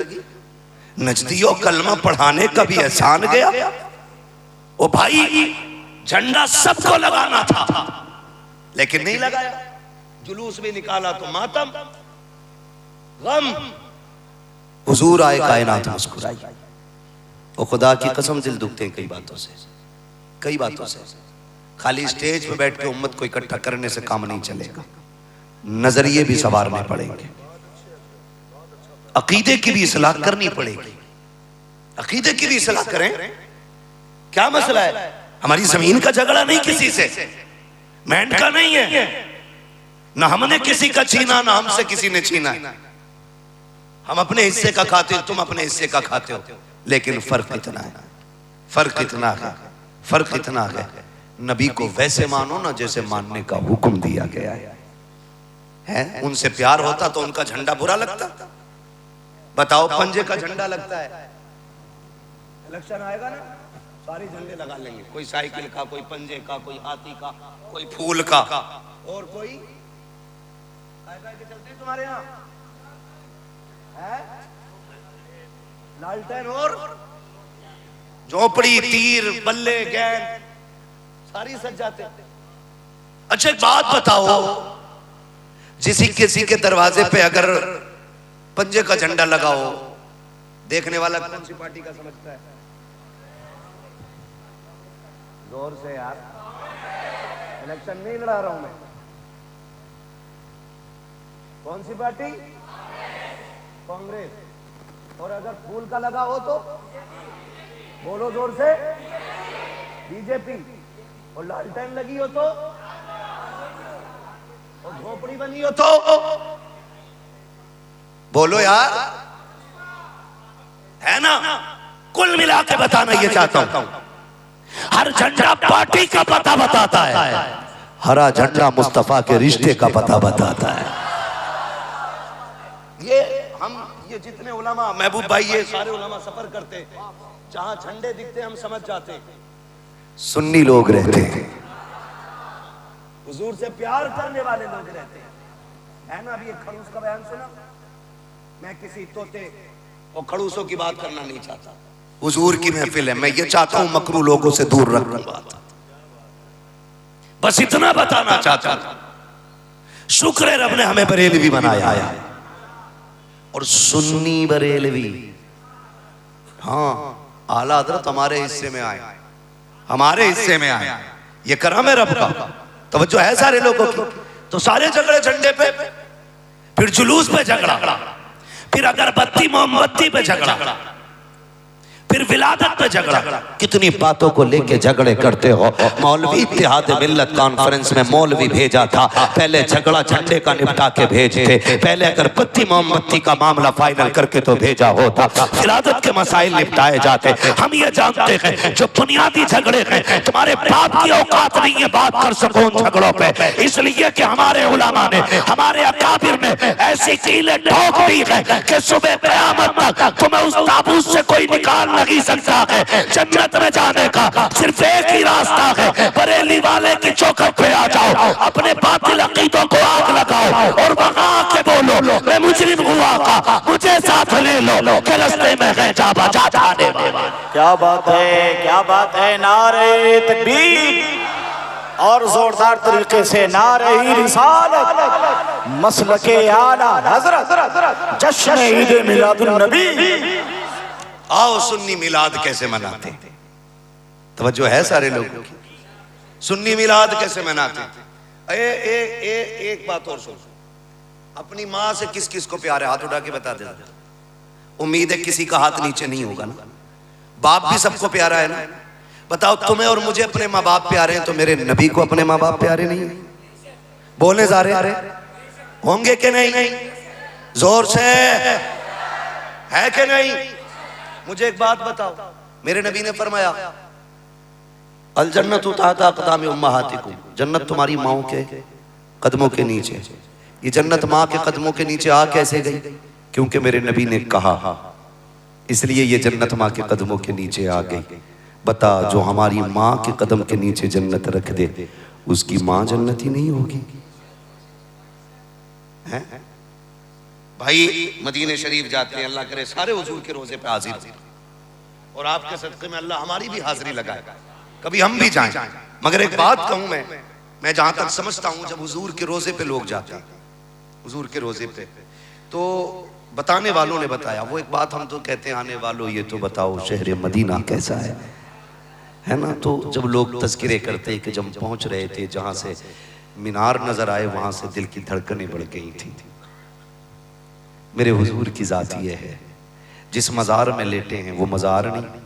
नजदियो कलमा पढ़ाने का भी एहसान गया। ओ भाई झंडा सबको लगाना था लेकिन नहीं लगाया, जुलूस भी निकाला तो मातम गम। हुजूर आए कायनात मुस्कुराई। ओ खुदा की कसम दिल दुखते हैं कई बातों से, कई बातों से। खाली स्टेज पे बैठ के उम्मत को इकट्ठा करने से काम नहीं चलेगा, नजरिए भी संवारने पड़ेंगे, अकीदे की भी इस्लाह करनी पड़ेगी। अकीदे की भी इस्लाह करें। क्या मसला है? हमारी जमीन का झगड़ा नहीं किसी से, मैंड का नहीं है, ना हमने किसी का छीना ना हमसे किसी ने छीना है। हम अपने हिस्से का खाते हो, तुम अपने हिस्से का खाते हो, लेकिन फर्क इतना है, फर्क इतना है, फर्क इतना है नबी को वैसे मानो ना जैसे मानने का हुक्म दिया गया है। उनसे प्यार होता तो उनका झंडा बुरा लगता? बताओ, पंजे का झंडा लगता है, इलेक्शन आएगा ना सारे झंडे लगा लेंगे, कोई साइकिल का, कोई पंजे का, कोई हाथी का, कोई फूल का, और कोई चलते तुम्हारे यहाँ है लालटेन और झोपड़ी, तीर, बल्ले, गेंद सारी सज जाते। अच्छा एक बात बताओ, किसी के दरवाजे पे अगर पंजे का झंडा लगाओ, देखने वाला कौन सी पार्टी का समझता है? जोर से यार, इलेक्शन नहीं लड़ा रहा हूं मैं। कौन सी पार्टी? कांग्रेस। और अगर फूल का लगा हो तो बोलो जोर से, बीजेपी। और लालटेन लगी हो तो, और झोपड़ी बनी हो तो बोलो यार, है ना? कुल मिला के बताना ये चाहता हूं, हर झंडा पार्टी का पता बताता है, हरा झंडा मुस्तफा के रिश्ते का पता बताता है। ये जितने उलमा, महबूब भाई, ये सारे उलमा सफर करते, जहां झंडे दिखते हम समझ जाते सुन्नी लोग रहते हैं, हुजूर से प्यार करने वाले लोग रहते हैं, है ना? अभी एक खड़ूस का बयान सुना। मैं किसी तोते और खड़ूसों की बात करना नहीं चाहता, हुजूर की महफिल है, मैं ये चाहता हूं मकरू लोगों से दूर रखूंगा, बस इतना बताना चाहता था। शुक्र है रब ने हमें बरेलवी बनाया है, और सुन्नी बरेलवी। हाँ, आला हज़रत हमारे हिस्से में आए, हमारे हिस्से में आए, ये करम है रब का। तवज्जो है सारे लोगों की। तो सारे झगड़े झंडे पे, फिर जुलूस पे झगड़ा, फिर अगरबत्ती मोमबत्ती पे झगड़ा, फिर विलादत पे झगड़ा। कितनी बातों को लेके झगड़े करते हो। मौलवी इत्तेहाद मिल्लत कॉन्फ्रेंस में मौलवी भेजा था, पहले झगड़ा झंडे का निपटा के भेजते, पहले अगरबत्ती मोमबत्ती का मामला फाइनल करके तो भेजा होता, विलादत के मसाइल निपटाए जाते। हम ये जानते हैं जो बुनियादी झगड़े हैं, तुम्हारे बाप की औकात नहीं है बात कर सको उन झगड़ों पे, इसलिए कि हमारे उलमा ने, हमारे अकाबिर ने ऐसी कीलें ठोक दी है कि सुबह क़यामत तक तुम्हें उस ताबूत से कोई निकाल नहीं सकता है। जन्नत में जाने का सिर्फ एक ही रास्ता है, बरेली वाले की चौखट पे आ जाओ, अपने बातिल अकीदों को आग लगाओ, जाओ और वहां के बोलो मैं मुजरिम हुआ का, मुझे साथ ले लो कि रास्ते में है जा बजा जाने वाला। क्या बात है, क्या बात है। नारे तकबीर और जोरदार तरीके से नारे रिसालत, मसलके आला हजरत, जश्न ईद मिलादुन नबी। आओ सुन्नी मिलाद कैसे मनाते, तवज्जो है सारे लोगों की। सुन्नी मिलाद कैसे मनाते? एक बात और सुन, अपनी माँ से किस किस को प्यार है? हाथ उठा के बता दे। उम्मीद है किसी का हाथ नीचे नहीं होगा ना। बाप भी सबको प्यारा है ना। बताओ तुम्हें और मुझे अपने माँ बाप प्यारे हैं, तो मेरे नबी को अपने माँ बाप प्यारे नहीं है? बोले जा रहे होंगे कि नहीं? जोर से है कि नहीं? मुझे एक बात बताओ, मेरे नबी ने फरमाया अल जन्नत तहत अक़दाम उम्महातिकुम, जन्नत तुम्हारी माओ के कदमों के नीचे। ये जन्नत माँ के कदमों के नीचे आ कैसे गई? क्योंकि मेरे नबी ने कहा, इसलिए ये जन्नत माँ के कदमों के नीचे आ गई। बता, जो हमारी माँ के कदम के नीचे जन्नत रख दे उसकी माँ जन्नत ही नहीं होगी? है भाई, मदीने शरीफ जाते हैं, अल्लाह करे सारे हुजूर के रोजे पे हाजिर हो, और आपके सदक़े में अल्लाह हमारी भी हाजिरी लगाए, कभी हम भी जाएं। मगर एक बात कहूं, मैं जहां तक समझता हूं, जब हुजूर के रोजे पे लोग जाते हैं, हुजूर के रोजे पे, तो बताने वालों ने बताया, वो एक बात हम तो कहते हैं, आने वालों ये तो बताओ शहर मदीना कैसा है ना। तो जब लोग तज़किरे करते कि जब पहुंच रहे थे, जहां से मीनार नजर आए वहां से दिल की धड़कनें बढ़ गई थी। मेरे हुजूर की ज़ात ये है, जिस मज़ार में लेटे हैं वो मज़ार नहीं,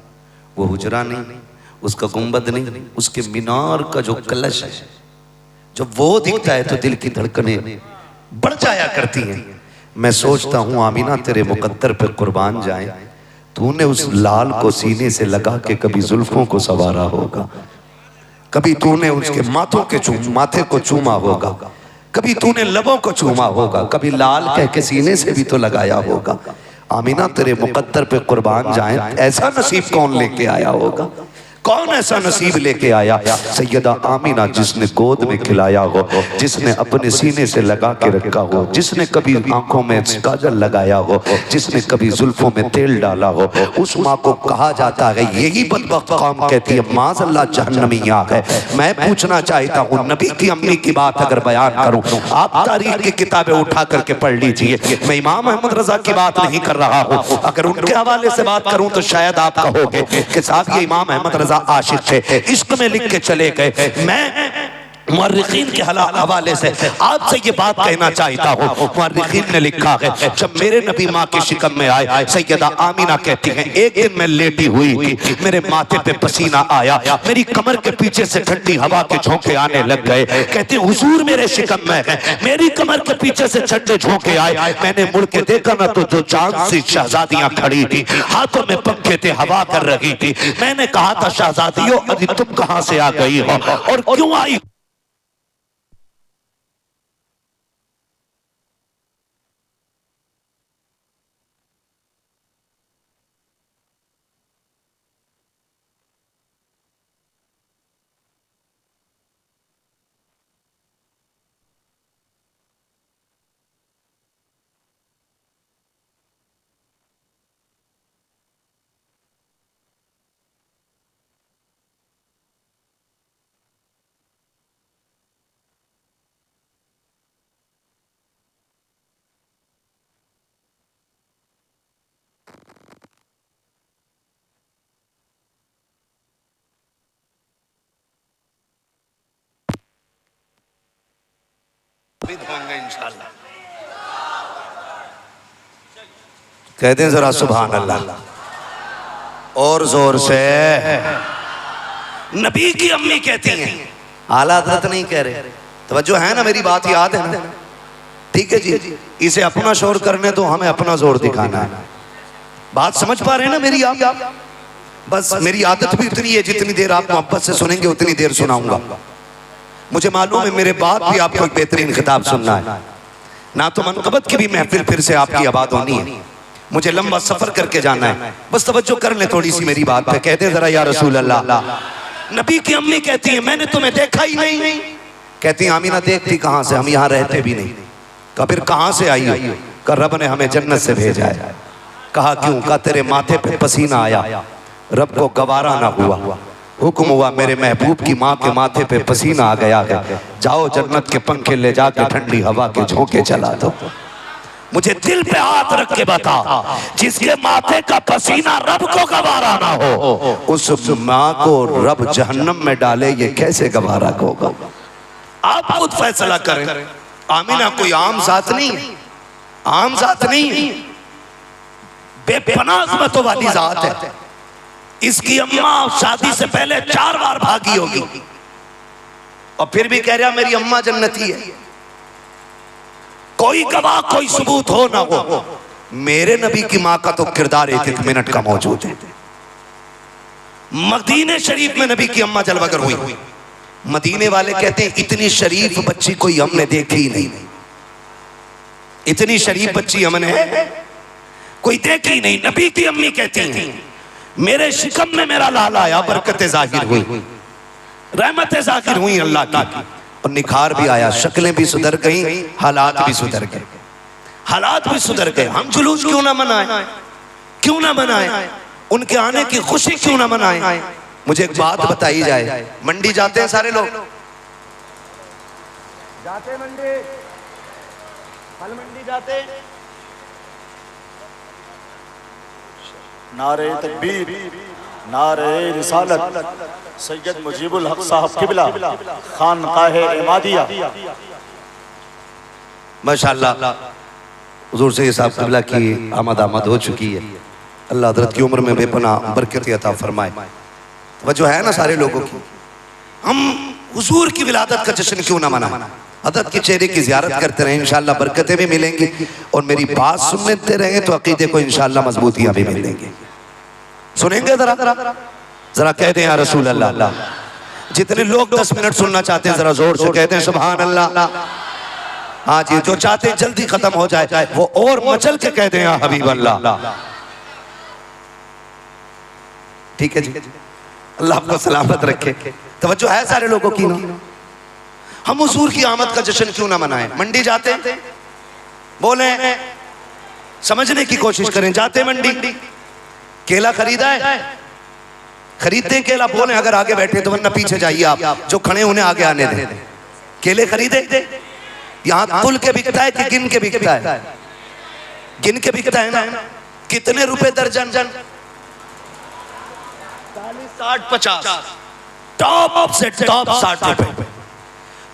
वो हुजरा नहीं, उसका गुंबद नहीं, उसके मीनार का जो कलश है, जब वो दिखता है तो दिल की धड़कनें बढ़ जाया करती हैं। मैं सोचता हूँ आमीना तेरे मुकद्दर पे कुर्बान जाए, तूने उस लाल को सीने से लगा के कभी जुल्फों को सवारा होगा, कभी तूने उसके माथे को चूमा होगा, कभी तूने लबों को चूमा होगा, कभी लाल कह के सीने से भी तो लगाया होगा। आमीना तेरे मुकद्दर पे कुर्बान जाए, ऐसा नसीब कौन लेके आया होगा? कौन ऐसा नसीब लेके आया? सैयदा आमीना, जिसने गोद में खिलाया हो, जिसने अपने सीने से लगा के रखा हो, जिसने कभी आंखों में काजल लगाया हो, जिसने कभी जुल्फों में तेल डाला हो, उस माँ को कहा जाता है, यही बदबख्त कौम कहती है माज़अल्लाह जहन्नमिया है। मैं पूछना चाहता हूँ, नबी की अम्मी की बात अगर बयान करूँ, आप तारीख की किताबें उठा करके पढ़ लीजिए। मैं इमाम अहमद रजा की बात नहीं कर रहा हूँ, अगर उनके हवाले से बात करूँ तो शायद आप कहोगे कि साहब ये इमाम अहमद रजा आशिक थे, इश्क में लिख के चले गए। मैं मुअर्रिखीन के हवाले से आपसे ये बात कहना चाहता हूँ, मुअर्रिखीन ने लिखा है, जब मेरे नबी माँ के शिकम में आए, सैयदा आमीना कहती हैं, एक दिन मैं लेटी हुई थी, मेरे माथे पे पसीना आया, मेरी कमर के पीछे से ठंडी हवा के झोंके आने लग गए। कहती हुजूर मेरे शिकम में है, मेरी कमर के पीछे से ठंडे झोंके आए, मैंने मुड़ के देखा ना तो जो चांद सी शहजादियां खड़ी थी, हाथों में पंखे थे, हवा कर रही थी। मैंने कहा था, शहजादियों अभी तुम कहाँ से आ गई हो और क्यों आई? होंगे इंशाअल्लाह। कहते हैं जरा सुभान अल्लाह और जोर से। नबी की अम्मी कहती हैं, आला हज़रत नहीं कह रहे, तवज्जो है ना, मेरी बात याद है ना? ठीक है जी, इसे अपना शोर करने तो हमें अपना जोर दिखाना है। बात समझ पा रहे हैं ना मेरी आप? बस मेरी आदत भी इतनी है, जितनी देर आप मोहब्बत से सुनेंगे उतनी देर सुनाऊंगा। मुझे मालूम है मेरे बाद भी आपको एक बेहतरीन खिताब सुनना है ना, तो मनक़बत की भी महफिल फिर से आपकी आबाद होनी है, मुझे लंबा सफर करके जाना है। बस तवज्जो कर ले थोड़ी सी मेरी बात पे। कहते जरा या रसूल अल्लाह। नबी की अम्मी कहती है, मैंने तुम्हें देखा ही नहीं। कहती आमीना देखती कहां से, हम यहाँ रहते भी नहीं। कहा फिर कहाँ से आई हो? कहा रब ने हमें जन्नत से भेजा है। कहा क्यों? कहा तेरे माथे पे पसीना आया, रब को गवारा ना हुआ, हुक्म हुआ मेरे महबूब की माँ के माथे पे पसीना आ गया है, जाओ जन्नत के पंखे ले जाके ठंडी हवा के झोंके चला दो। मुझे दिल पे हाथ रख के बता, जिसके माथे का पसीना रब को गवारा ना हो, उस माँ को रब जहन्नम में डाले, ये कैसे गवारा होगा? आप खुद फैसला करें। आमीना कोई आम जात नहीं, आम जात नहीं, बेपनाह अज़मतों वाली जात है। इसकी अम्मा शादी से पहले 4 बार भागी होगी और फिर भी कह रहा मेरी अम्मा जन्नती है। कोई गवाह कोई सबूत हो ना हो, मेरे नबी की मां का तो किरदार एक मिनट का मौजूद है। मदीने शरीफ में नबी की अम्मा जलवागर हुई। मदीने वाले कहते हैं इतनी शरीफ बच्ची कोई हमने देखी ही नहीं, इतनी शरीफ बच्ची हमने कोई देखी नहीं। नबी की अम्मी कहती हैं मेरे शिकम में मेरा लाल आया, बरकतें जाहिर हुई, रहमतें जाहिर हुई अल्लाह की, और निखार भी आया, शक्लें भी सुधर गई, हालात भी सुधर गए, हालात भी सुधर गए। हम जुलूस क्यों ना मनाएं, क्यों ना मनाएं, उनके आने की खुशी क्यों ना मनाएं? मुझे एक बात बताई जाए, मंडी जाते हैं सारे लोग, जाते मंडी, फल मंडी जाते, नारे तकबीर, नारे रिसालत, सैयद मुजीबुल हक साहब किबला, खानकाहे इमादिया। माशाअल्लाह हुजूर से साहब किबला की आमद हो चुकी है। अल्लाह हज़रत की उम्र में बेपनाह बरकत अता फरमाए। वजह है ना सारे लोगों की, हम हुजूर की विलादत का जश्न क्यों ना मनाएं? हज़रत के चेहरे की ज़ियारत करते रहें, इंशाअल्लाह बरकतें भी मिलेंगी, और मेरी बात सुनते रहेंगे तो अकीदे को इंशाअल्लाह मजबूतियाँ भी मिलेंगी। सुनेंगे जरा जरा कहते हैं या रसूल अल्लाह। जितने लोग 10 मिनट सुनना चाहते हैं जरा जोर से कहते हैं सुभान अल्लाह। हाँ जी, जो चाहते हैं जल्दी खत्म हो जाए वो और मचल के कहते हैं या हबीब अल्लाह। ठीक है जी, अल्लाह आपको सलामत रखे। तवज्जो है सारे लोगों की ना? हम हुजूर की आमद का जश्न क्यों ना मनाएं? मंडी जाते हैं, बोले समझने की कोशिश करें, जाते मंडी, केला खरीदा है, खरीदते हैं केला, बोले अगर आगे बैठे तो, वरना पीछे जाइए आप, जो खड़े उन्हें आगे आने दें। केले खरीदे, यहाँ तुल के बिकता है कि गिन के बिकता है? गिन के बिकता है ना। कितने रुपए दर्जन? 60-50, टॉप से टॉप 60 रुपए।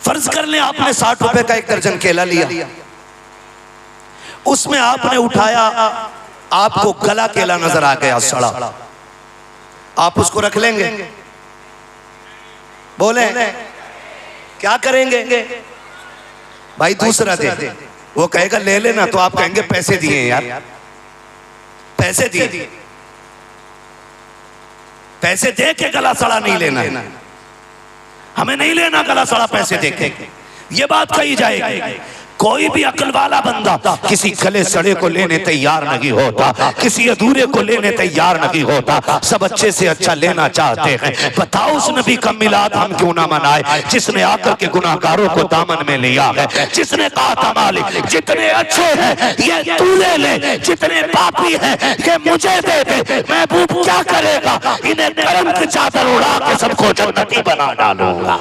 फर्ज कर लें आपने 60 रुपए का एक दर्जन केला लिया, उसमें आपने उठाया, आपको गला केला नजर आ गया सड़ा, आप उसको रख लेंगे? बोले क्या करेंगे? भाई दूसरा दे। वो कहेगा ले लेना, तो आप कहेंगे पैसे दिए यार, पैसे दिए, पैसे दे के गला सड़ा नहीं लेना, हमें नहीं लेना गला सड़ा पैसे दे के, ये बात कही जाएगी। कोई भी अक्ल वाला बंदा किसी गले सड़े को लेने तैयार नहीं होता, किसी अधूरे को लेने तैयार नहीं होता, सब अच्छे से अच्छा लेना चाहते हैं। बताओ उस नबी का मिलाद हम क्यों ना मनाए जिसने आकर के गुनाहगारों को दामन में लिया है, जिसने कहा था मालिक जितने अच्छे हैं ये तू ले ले, जितने पापी हैं ये मुझे दे दे। महबूब क्या करेगा? इन्हें करम की चादर उड़ा के सबको जन्नती बना डालूंगा।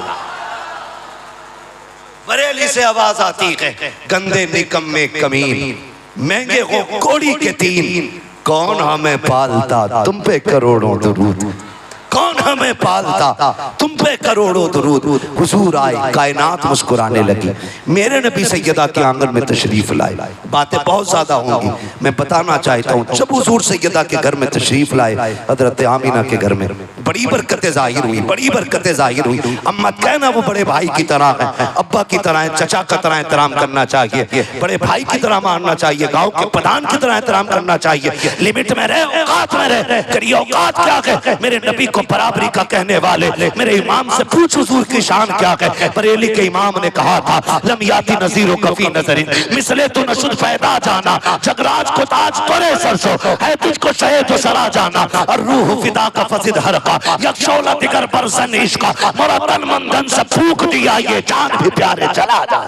बरेली से आवाज आती है, गंदे निकम्मे कमीन, महंगे हो कोड़ी के तीन, कौन हमें पालता तुम पे करोड़ों दुरूद, कौन हमें पालता तुम पे करोड़ों दुरूद। हुजूर आए, कायनात मुस्कुराने लगी, मेरे नबी सैयदा के आंगन में तशरीफ लाए। बातें बहुत ज्यादा होंगी, मैं बताना चाहता हूँ, जब हुजूर सैयदा के घर में तशरीफ लाए, हजरत आमीना के घर में बड़ी बरकतें जाहिर हुई, बड़ी बरकतें जाहिर हुई। अम्मा कहना वो बड़े भाई की तरह है, अब्बा की तरह है, चचा की तरह एहतराम करना चाहिए, बड़े भाई की तरह मानना चाहिए, गाँव के प्रधान की तरह एहतराम करना चाहिए। लिमिट में रहे, औकात में रहे, करिए औकात क्या है। मेरे नबी को बराबरी का कहने वाले मेरे इमाम से पूछ हुजूर की शान क्या है। बरेली के इमाम ने कहा था लम याती नज़ीरो कफी नजरिन मिसले तू नशुद पैदा जाना, जगराज को ताज तोरे सरसो है, तुझको शहे तो सरा जाना, और रूह फिदा का फसिद हर का यक्षोला दिगर पर सन इश्का, मोरा तन मंदन से फूक दिया ये जान भी प्यारे चला जा।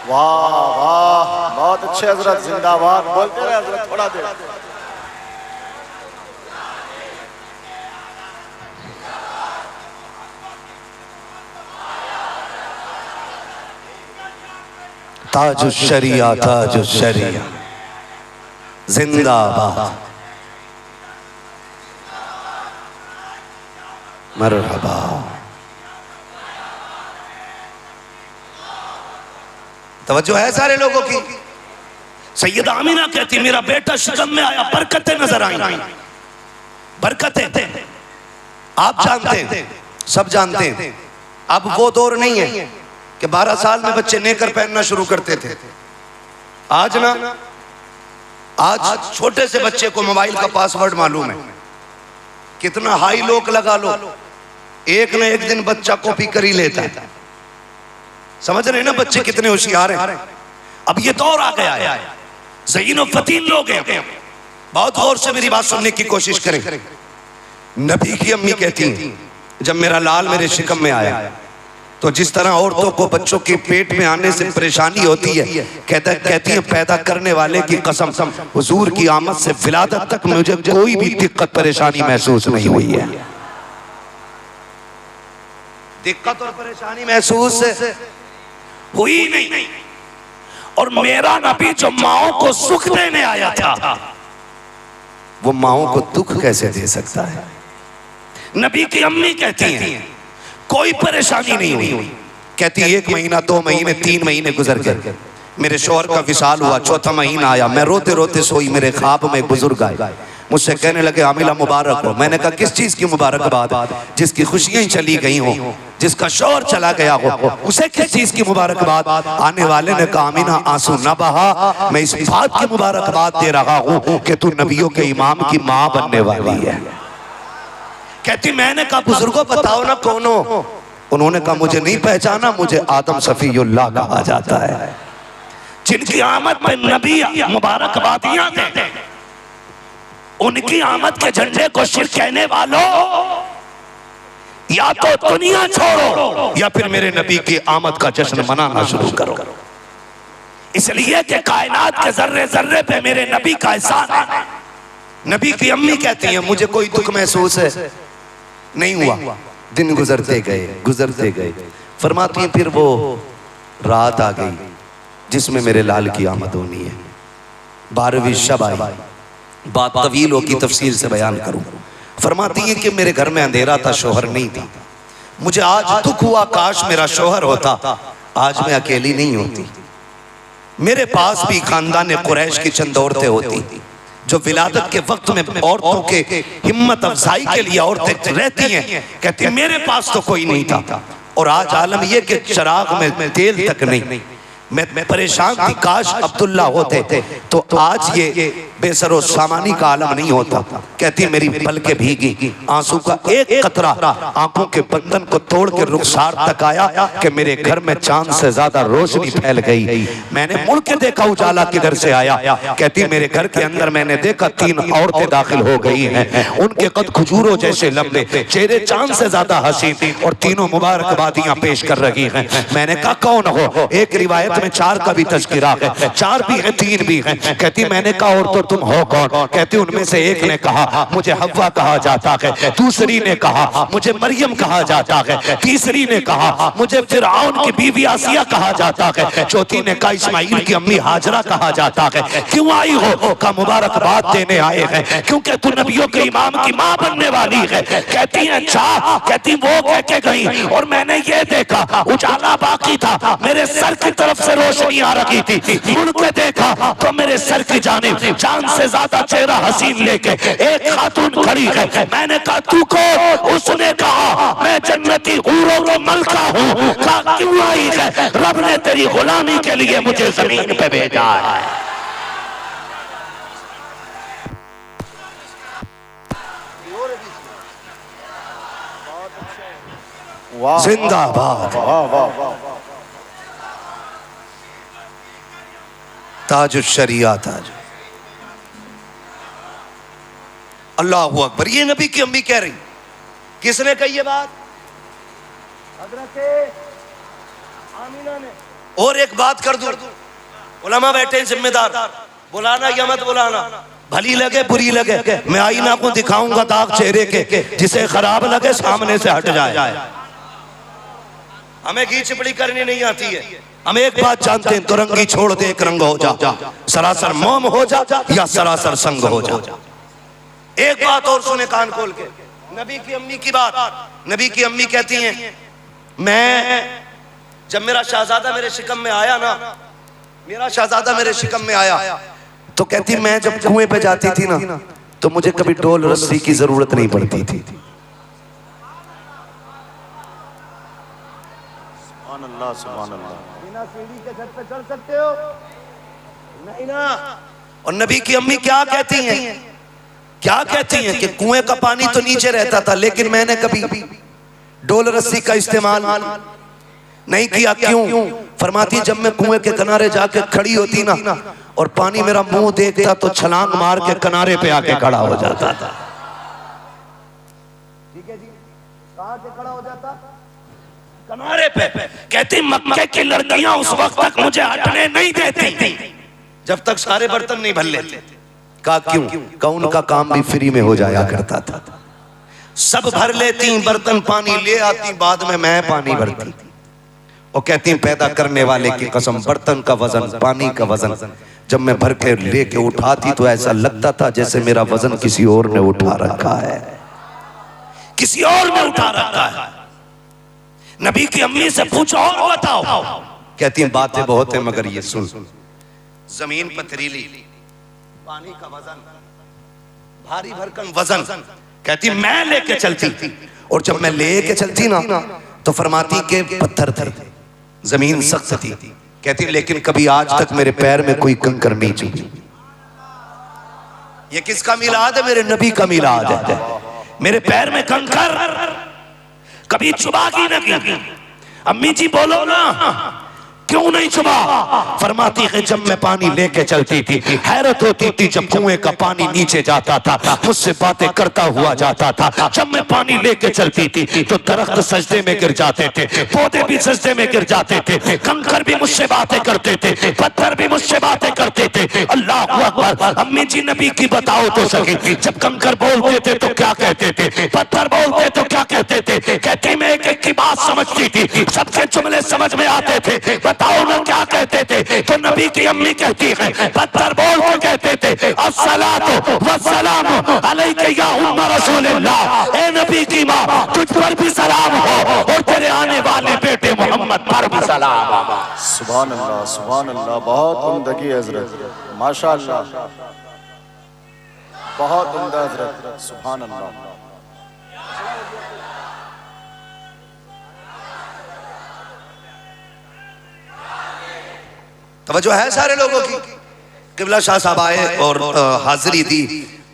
वाह वाह, बहुत अच्छे हजरत, जिंदाबाद। बोलते रहे हजरत थोड़ा देर। ताजुश्शरिया ताजुश्शरिया जिंदाबाद, मरहबा। तवज्जो है सारे लोगों की। सैयदा आमिना कहती मेरा बेटा शिकम में आया, बरकतें नजर आई, बरकतें। आप जानते हैं, सब जानते हैं, अब वो दौर नहीं है कि 12 साल में बच्चे नेकर पहनना शुरू करते थे। आज ना, आज छोटे से बच्चे को मोबाइल का पासवर्ड मालूम है। कितना हाई लॉक लगा लो, एक न एक दिन बच्चा कॉपी कर ही लेता है। समझ रहे हैं ना बच्चे कितने होशियार हैं। अब ये दौर आ गया है, ज़हीन और फतीन लोग हैं। बहुत गौर से मेरी बात सुनने की कोशिश करें। नबी की अम्मी कहती हैं जब मेरा लाल मेरे शिकम में आया तो जिस तरह औरतों को बच्चों के पेट में आने से परेशानी होती है, कहती है पैदा करने वाले की कसम, हुजूर की आमद से विलादत तक मुझे कोई भी दिक्कत परेशानी महसूस नहीं हुई है। दिक्कत और परेशानी महसूस हुई नहीं। और मेरा नबी जो माओ को सुख देने आया था, वो माओ को दुख कैसे दे सकता है। नबी की अम्मी कहती हैं कोई परेशानी नहीं हुई। कहती 1 महीना 2 महीने 3 महीने गुजर गए, मेरे शौहर का विसाल हुआ, 4था महीना आया, मैं रोते रोते सोई, मेरे ख्वाब में बुजुर्ग आए, मुझसे कहने लगे आमिला मुबारक हो। मैंने कहा किस चीज की मुबारकबाद? जिसकी खुशियां ही चली गई हो, जिसका शौहर चला गया हो, उसे किस चीज की मुबारकबाद? आने वाले ने कहा आमिना आंसू न बहा, मैं इस बात की मुबारकबाद दे रहा हूँ कि तू नबियों के इमाम की माँ बनने वाली है। कहती मैंने कहा बुजुर्गों बताओ ना कौन हो? उन्होंने कहा मुझे नहीं पहचाना, मुझे आदम सफीउल्लाह कहा जाता है। जिनकी आमद पे नबी मुबारकबादियां देते, उनकी आमद के झंडे को शिर कहने वालों या तो दुनिया छोड़ो या फिर मेरे नबी की आमद का जश्न मनाना शुरू करो। इसलिए कि कायनात के जर्रे जर्रे पे मेरे नबी का एहसान है। नबी की अम्मी कहती हैं मुझे कोई दुख महसूस है नहीं हुआ। दिन गुजरते गए, फरमाती हैं फिर वो रात आ गई जिसमें मेरे लाल की आमद होनी है। 12वीं शब आई, बात तवील हो की तफसील से बयान करूं। फरमाती हैं कि मेरे घर में अंधेरा था, शौहर नहीं था। मुझे आज दुख हुआ, काश मेरा शौहर होता, आज मैं अकेली नहीं होती। मेरे पास भी खानदान कुरैश की चंद औरतें होती जो विलादत के वक्त में औरतों के हिम्मत अफजाई के लिए औरतें रहती हैं। कहती मेरे पास तो कोई नहीं था, और आज आलम यह कि चिराग में तेल तक नहीं। मैं परेशान थी, काश अब्दुल्ला होते तो आज ये बेसरो सामानी का आलम नहीं होता। कहती मेरी पलकें भीगी, आंसू का एक कतरा आंखों के बंधन को तोड़ के रुखसार तक आया कि मेरे घर में चांद से ज्यादा रोशनी फैल गई। मैंने मुड़ के देखा उजाला किधर से आया। कहती मेरे घर के अंदर मैंने देखा 3 औरतें दाखिल हो गई हैं, उनके कद खजूरों जैसे लंबे, चेहरे चांद से ज्यादा हसीन, और तीनों मुबारकबादियां पेश कर रही हैं। मैंने कहा कौन हो? एक रिवायत में 4 का भी तज़किरा है, 4 भी है 3 भी है। कहती मैंने कहा और तो तुम हो कौन? कहती उनमें से एक ने कहा मुझे हव्वा कहा जाता है, दूसरी ने कहा मुझे मरियम कहा जाता है, तीसरी ने कहा मुझे फिरऔन की बीवी आसिया कहा जाता है, चौथी ने कहा इस्माइल की अम्मी हाजरा कहा जाता है। क्यों आई हो? का मुबारकबाद देने आए हैं क्योंकि तू नबियों के इमाम की माँ बनने वाली है। कहती है अच्छा? कहती वो कह के गई और मैंने ये देखा उजाला बाकी था, मेरे सर की तरफ से रोशनी आ रही थी, मुड़ के देखा तो मेरे सर की जानिब चांद से ज्यादा चेहरा हसीन लेके एक खातून खड़ी है। मैंने कहा तू को? उसने कहा मैं जन्नती हूरों की मलका हूँ। कहा क्यों आई है? रब ने तेरी गुलामी के लिए मुझे जमीन पे भेजा है। जिंदाबाद, ताजुश्शरिया ताज। अल्लाहु अकबर। ये नबी की अम्मी कह रही। किसने कही ये बात? हज़रत आमिना ने। और एक बात कर दूं, उलमा बैठे जिम्मेदार, बुलाना या मत बुलाना, भली लगे बुरी लगे, मैं आईना को दिखाऊंगा दाग चेहरे के, जिसे खराब लगे सामने से हट जाए। हमें घी चिपड़ी करनी नहीं आती है, हम एक बात जानते हैं, तो रंगी छोड़ दे एक रंग हो जा, सरासर मोम हो जा या सरासर संग हो जा। एक बात और सुने कान खोल के, नबी की अम्मी की बात। नबी की अम्मी कहती हैं, मैं जब मेरा शहजादा मेरे शिकम में आया ना, मेरा शहजादा मेरे शिकम में आया, तो कहती मैं जब कुएं पे जाती थी ना, तो मुझे कभी डोल रस्सी की जरूरत नहीं पड़ती थी। सुभान अल्लाह, सुभान अल्लाह। बिना सीढ़ी के छत पे चढ़ सकते हो? नहीं ना। और नबी की अम्मी क्या कहती हैं, क्या कहती हैं कि कुएं का पानी तो नीचे रहता था, लेकिन मैंने कभी डोल रस्सी का इस्तेमाल नहीं किया। क्यों? फरमाती जब मैं कुएं के किनारे जाके खड़ी होती ना, और पानी मेरा मुंह देखता, तो छलांग मार के किनारे पे आके खड़ा हो जाता था। ठीक है जी, कहां से खड़ा हो जाता? किनारे पे। कहती मक्के की लड़कियां उस वक्त तक मुझे हटने नहीं देती जब तक सारे बर्तन नहीं भर लेते। कहा क्यों? कहा उनका काम भी फ्री में हो जाया करता था, सब भर लेती बर्तन, पानी ले आती, बाद में मैं पानी भरती। और कहती पैदा करने वाले की कसम, बर्तन का वजन, पानी का वजन जब मैं भर के लेके उठाती तो ऐसा लगता था जैसे मेरा वजन किसी और ने उठा रखा है, किसी और ने उठा रखा है। नबी की अम्मी से पूछो और बताओ। कहती हैं बातें बहुत है मगर ये सुन, जमीन पथरीली, पानी का वजन, भारी भरकम वजन। कहती मैं लेके चलती थी, और जब मैं लेके चलती ना, तो फरमाती के पत्थर थे, जमीन सख्त थी। कहती लेकिन कभी आज तक मेरे पैर में कोई कंकर नहीं चुभी। ये किसका मिलाद है? मेरे नबी का मिलाद है। मेरे पैर में कंकर कभी चुभा की नहीं। अम्मी जी बोलो ना, क्यों नहीं चुभा? फरमाती है जब मैं पानी लेके चलती थी, हैरत होती थी जब कुएं का पानी नीचे जाता था, मुझसे बातें करता हुआ जाता था। जब मैं पानी लेके चलती थी तो दरख्त सजदे में गिर जाते थे, पौधे भी सजदे में गिर जाते थे, कंकर भी मुझसे बातें करते थे, पत्थर भी मुझसे बातें करते थे। अल्लाह अकबर। अम्मी जी नबी की बताओ तो सही, जब कंकर बोलते थे तो क्या कहते थे, पत्थर बोलते तो क्या कहते थे? कहती मैं एक एक की बात समझती थी, सबके जुमले समझ में आते थे। बताओ ना क्या कहते थे? तो नबी की अम्मी कहती है पत्थर बोल के कहते थे अस्सलातु वस्सलामु अलैका या उम्मा रसूलल्लाह। ए नबी की माँ, तुझ पर भी सलाम हो और तेरे आने वाले बेटे मोहम्मद पर भी सलाम हो। सुभान अल्लाह, सुभान अल्लाह। बहुत उम्दगी हजरत, माशाअल्लाह, बहुत उम्दा हजरत, सुभान अल्लाह। तवज्जो है सारे लोगों की? किबला शाह साहब आए और हाजिरी दी,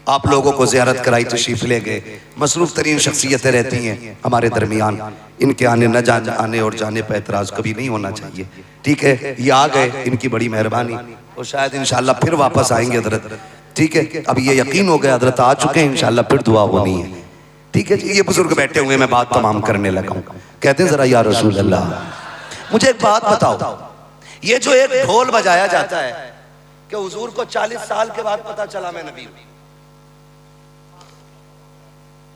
आप लोगों को ज़ियारत कराई, तशरीफ ले गए। मसरूफ तरीन शख्सियतें रहती हैं हमारे दरमियान, इनके आने न आने और जाने पर एतराज़ कभी नहीं होना चाहिए। ठीक है, ये आ गए, इनकी बड़ी मेहरबानी, और शायद इंशाअल्लाह फिर वापस आएंगे हजरत। ठीक है, अब ये यकीन हो गया हजरत आ चुके हैं, इंशाअल्लाह फिर दुआ होनी है। ठीक है जी, ये बुजुर्ग बैठे हुए, मैं बात तमाम करने लगा हूँ। कहते हैं जरा या रसूल अल्लाह, मुझे एक बात बताओ, ये जो एक ढोल बजाया जाता है कि हुजूर को 40 साल के बाद पता चला मैं नबी हूं,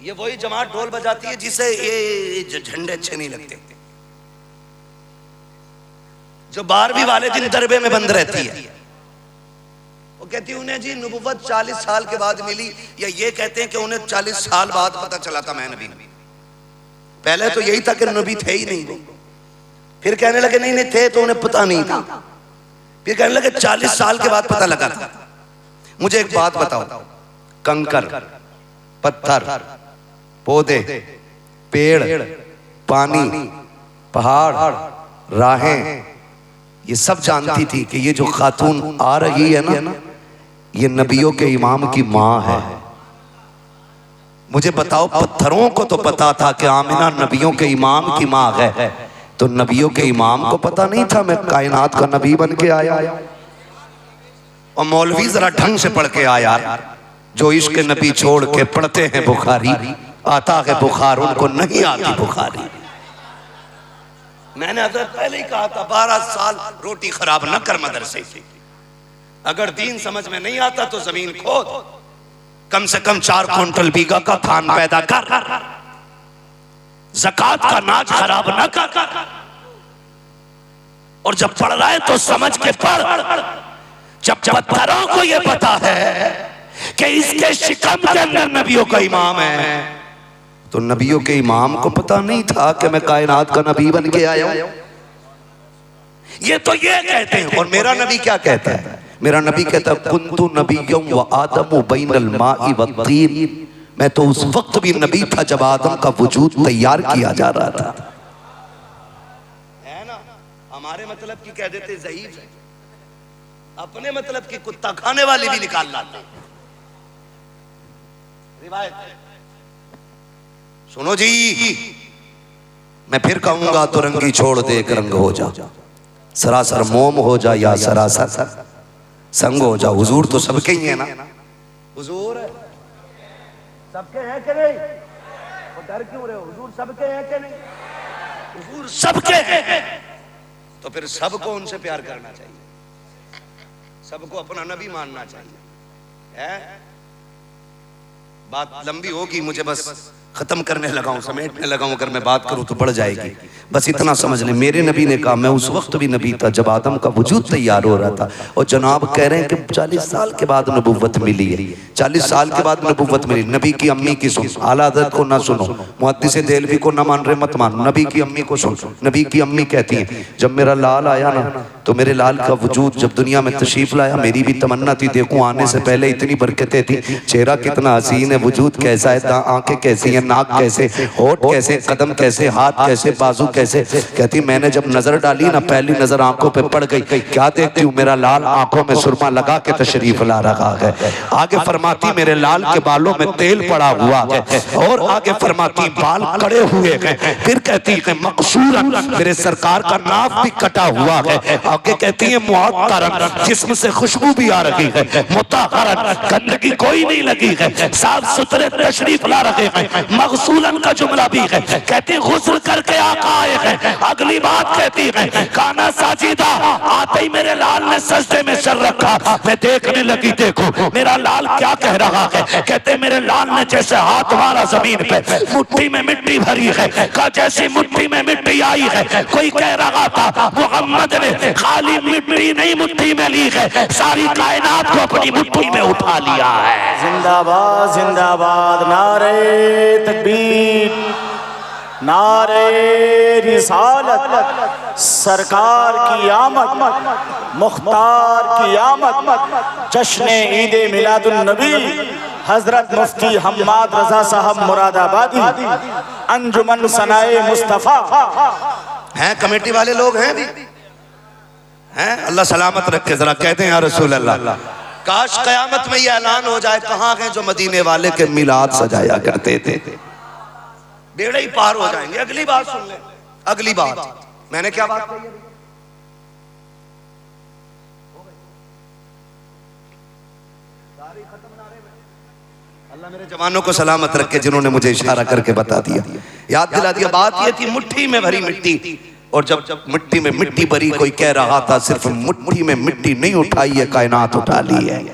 ये वही जमात ढोल बजाती है जिसे ये झंडे अच्छे नहीं लगते, जो 12वीं वाले दिन दरबे में बंद रहती है। वो कहती है उन्हें जी नबुव्वत 40 साल के बाद मिली, या ये कहते हैं कि उन्हें 40 साल बाद पता चला था मैं नबी। पहले तो यही था कि नबी थे ही नहीं, फिर कहने लगे नहीं नहीं थे तो उन्हें पता नहीं था, फिर कहने लगे 40 साल के बाद पता लगा था। मुझे एक बात बताओ, कंकर, पत्थर, पौधे, पेड़, पानी, पहाड़, राहें, ये सब जानती थी कि ये जो खातून आ रही है ना, ये नबियों के इमाम की माँ है। मुझे बताओ, पत्थरों को तो पता था कि आमिना नबियों के इमाम की माँ है, तो नबियों के इमाम को पता नहीं था मैं कायनात का नबी बन के आया? और मौलवी जरा ढंग से पढ़ के आया, जो इश्क नबी छोड़ के पढ़ते हैं बुखारी, आता है बुखार, उनको नहीं आती बुखारी। मैंने हजरत पहले ही कहा था 12 साल रोटी खराब न कर मदरसे से। अगर दीन समझ में नहीं आता तो जमीन खोद, कम से कम 4 क्विंटल बीघा का धान पैदा कर, ज़कात का नाज खराब न कर, और जब पढ़ रहा है तो समझ के पढ़। जब पत्थरों को यह पता है कि इसके शिकम के अंदर नबियों का इमाम है, तो नबियों के इमाम को पता नहीं था कि मैं कायनात का नबी बन के आया हूं। ये तो ये कहते हैं। और मेरा नबी क्या कहता है? मेरा नबी कहता है कुन्तु नबिय्युम व आदमु बैनल माई व तीन। मैं तो उस वक्त भी नबी था जब आदम का वजूद तैयार किया जा रहा था। है ना? हमारे मतलब की कह देते ज़ईफ है, अपने मतलब की कुत्ता खाने वाली भी निकाल लाते। रिवायत सुनो जी, मैं फिर कहूंगा तो रंगी छोड़ दे एक रंग हो जा, सरासर मोम हो जा या सरासर संग हो जा। हुजूर तो सबके ही है ना? हुजूर सबके हैं कि नहीं? वो डर क्यों रहे हो? हुजूर सबके हैं कि नहीं? हुजूर सबके हैं, तो फिर सबको उनसे प्यार करना चाहिए, सबको अपना नबी मानना चाहिए। है? बात लंबी होगी, मुझे बस खत्म करने लगा हूं, समेटने लगा हूं। अगर मैं बात करूं तो बढ़ जाएगी। बस इतना समझ ले, मेरे नबी ने कहा मैं उस वक्त भी नबी था जब आदम का वजूद तैयार हो रहा था। और जनाब कह रहे हैं कि 40 साल के बाद नबुव्वत मिली है। 40 साल के बाद नबुव्वत मिली। नबी की अम्मी की सुन, आला हज़रत को ना सुनो, मुहद्दिस देलवी को ना मान रहे मत मानो, नबी की अम्मी को सुन। नबी की अम्मी कहती है जब मेरा लाल आया ना, तो मेरे लाल का वजूद जब दुनिया में तशरीफ लाया, मेरी भी तमन्ना थी देखूं आने से पहले इतनी बरकतें थी, चेहरा कितना हसीन है, वजूद कैसा है, आंखें कैसी हैं, नाक कैसे, होठ कैसे, कदम कैसे, हाथ कैसे, बाजू कैसे। कहती मैंने जब नजर डाली ना, पहली नजर आंखों पे पड़ गई। क्या देखती हूँ? मेरा लाल आंखों में सुरमा लगा के तशरीफ ला रहा है। आगे फरमाती मेरे लाल के बालों में तेल पड़ा हुआ है। और आगे फरमाती बाल कड़े हुए हैं। फिर कहती है मकसूरन, मेरे सरकार का नाक भी कटा हुआ है। आगे कहती है मुअत्तरन, जिस्म से खुशबू भी आ रही है, मुतहरन, गंदगी कोई नहीं लगी है, साफ सुथरे तशरीफ ला रहे हैं। मगसूलन का जुमला भी है, कहती है गुस्ल करके आका आए हैं। अगली बात कहती है काना साजिदा, आते ही मेरे लाल ने सजदे में सर रखा। मैं देखने लगी, देखो मेरा लाल क्या कह रहा है। कहते मेरे लाल ने जैसे हाथ मारा जमीन पे, मुट्ठी में मिट्टी भरी है। का जैसी मुट्ठी में मिट्टी आई है, कोई कह रहा था मोहम्मद ने खाली मिट्टी नहीं मुट्ठी में ली है, सारी कायनात को अपनी मुट्ठी में उठा लिया है। जिंदाबाद जिंदाबाद, नारे तकबीर, नारे रिसालत, सरकार की आमद, मुख्तार की आमद, जश्न ईद मिलादुन नबी, हजरत मुफ्ती हम्माद रजा साहब मुरादाबादी, अंजुमन सनाए मुस्तफा। हैं कमेटी वाले लोग हैं भी हैं? अल्लाह सलामत रखे। जरा कहते हैं या रसूल अल्लाह, काश कयामत में ये ऐलान हो जाए कहाँ हैं जो मदीने वाले के मिलाद सजाया करते थे। बेड़े ही पार हो जाएंगे। अगली बात सुन ले, अगली बात मैंने क्या बात कही? अल्लाह मेरे जवानों को सलामत रखे जिन्होंने मुझे इशारा करके बता दिया, याद दिला दिया। बात ये थी मुट्ठी में भरी मिट्टी, और जब मिट्टी में मिट्टी भरी, कोई कह रहा था सिर्फ मुट्ठी में मिट्टी नहीं उठाई है, कायनात उठा ली है,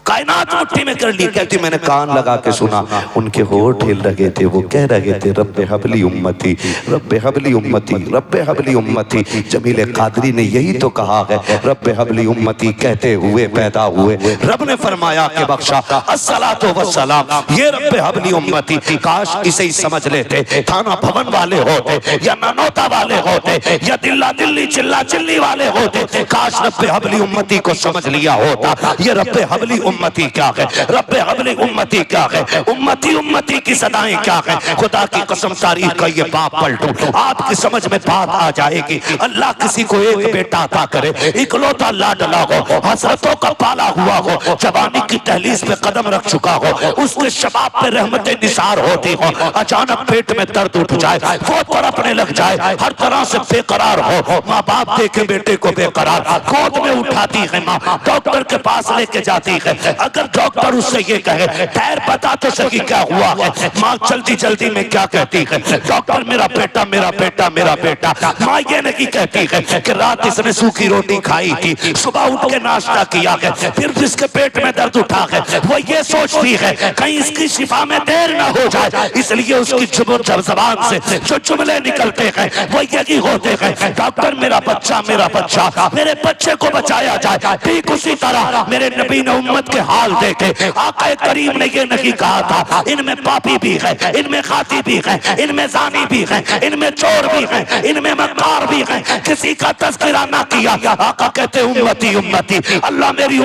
कायनात मुट्ठी में कर ली। कहती मैंने कान लगा के सुना, उनके होठ हिल रहे थे, वो कह रहे थे रब्बे हबली उम्मती, रब्बे हबली उम्मती, रब्बे हबली उम्मती। जमील कादरी ने यही तो कहा है, रब्बे हबली उम्मती कहते हुए पैदा हुए। रब ने फरमाया कि बख्शा अस्सलातु वस्सलाम, ये रब्बे हबली उम्मती। काश इसे ही समझ लेते, थाना भवन वाले होते या ननौता वाले होते या दिल्ला दिल्ली चिल्ला चिल्ली वाले होते, काश रब्बे हबली उम्मती को समझ लिया होता। ये रब्बे हबली उम्मती क्या है, रब्बे हबली उम्मती क्या है, उम्मती उम्मती की सदाएं क्या है। खुदा की कसम तारीख का ये बाप पलटू, आपकी समझ में बात आ जाएगी। अल्लाह किसी को एक बेटा अता करे, इकलौता लाडला हो, हसरतों का पाला हुआ हो, जवानी की दहलीज पे कदम रख चुका हो, उसके शबाब पे रहमतें निसार होती हो, अचानक पेट में दर्द उठ जाए, वो तड़पने लग जाए, हर तरह से बेकरार हो, माँ बाप देखे बेटे को बेकरार, गोद में उठाती है माँ, डॉक्टर के पास लेके जाती है, अगर डॉक्टर उससे ये कहे ठहर बता तो सही क्या हुआ है, माँ जल्दी जल्दी में क्या कहती है, डॉक्टर मेरा बेटा मेरा बेटा मेरा बेटा। माँ ये नहीं कहती है कि रात इसने सूखी रोटी खाई थी, सुबह उठ के नाश्ता किया है, फिर जिसके पेट में दर्द उठा है वो ये सोचती है कहीं इसकी शिफा में देर ना हो जाए, इसलिए उसकी जबान से जो जुमले निकलते हैं वो यही होते हैं, डॉक्टर मेरा बच्चा मेरे बच्चे को बचाया जाए। ठीक उसी तरह मेरे नबी ने उम्मत के हाल देखे, आका करीम ने ये नहीं कहा था इनमें पापी भी है, इनमें खाती भी है, इनमें जानी भी है, इनमें चोर भी है, इनमें मक्कार भी है, किसी का तज़किरा ना किया। आका कहते उम्मती उम्मती, अल्लाह मेरी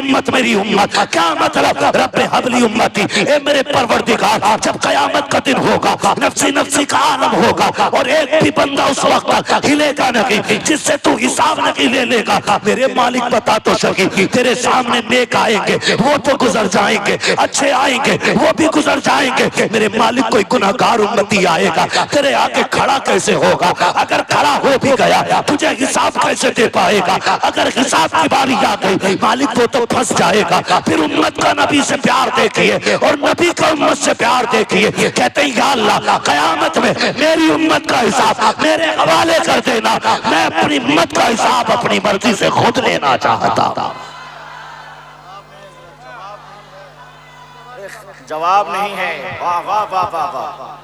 उम्मत। क्या मतलब? रब्बे हबली उम्मती, ए मेरे परवरदिगार, जब कयामत का दिन होगा, नफ्सी नफ्सी का आलम होगा और एक भी बंदा उस वक्त तक हिलेगा नहीं जिससे तू हिसाब नहीं ले लेगा। मेरे मालिक बता तो सकी, तेरे सामने नेक आएंगे वो तो गुजर जाएंगे, अच्छे आएंगे वो भी गुजर जाएंगे। मेरे मालिक कोई गुनाहगार उम्मती आएगा, तेरे आगे खड़ा कैसे होगा? अगर खड़ा हो भी गया तुझे हिसाब कैसे दे पाएगा? अगर हिसाब की बारी आ गई मालिक वो तो फंस जाएगा। फिर उम्मत का नबी से प्यार देखिए और नबी का उम्मत से प्यार देखिए, कहते हैं या अल्लाह कयामत में मेरी उम्मत का हिसाब मेरे हवाले कर देना, मैं अपनी उम्मत का हिसाब अपनी मर्जी से खुद लेना चाहता। जवाब नहीं है। वाह वाह वाह वाह वाह।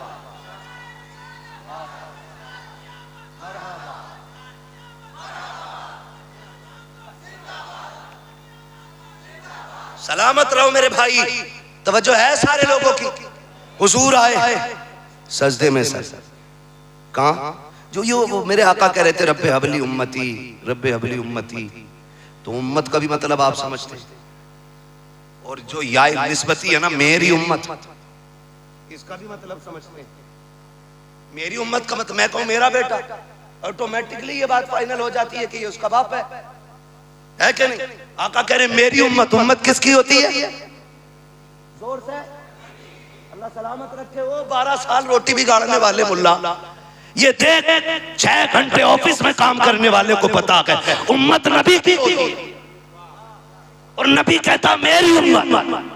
सलामत रहो मेरे भाई, तवज्जो है सारे लोगों की। हुजूर आए सजदे में सर, कहां जो ये वो मेरे आका कह रहे थे रब्बे हबली उम्मती, रब्बे हबली उम्मती, तो उम्मत का भी मतलब आप समझते, और जो या निस्बती है ना मेरी उम्मत, इसका भी मतलब समझते हैं। मेरी उम्मत का मतलब मैं कहूं मेरा बेटा, ऑटोमेटिकली ये बात फाइनल हो जाती है कि ये उसका बाप है कि नहीं? आका कह रहे मेरी उम्मत, उम्मत किसकी होती है? जोर से अल्लाह सलामत रखे। वो 12 साल रोटी बिगाड़ने वाले मुल्ला, ये देख 6 घंटे ऑफिस में काम करने वाले को पता है उम्मत नबी की होती है, और नबी कहता मेरी उम्मत।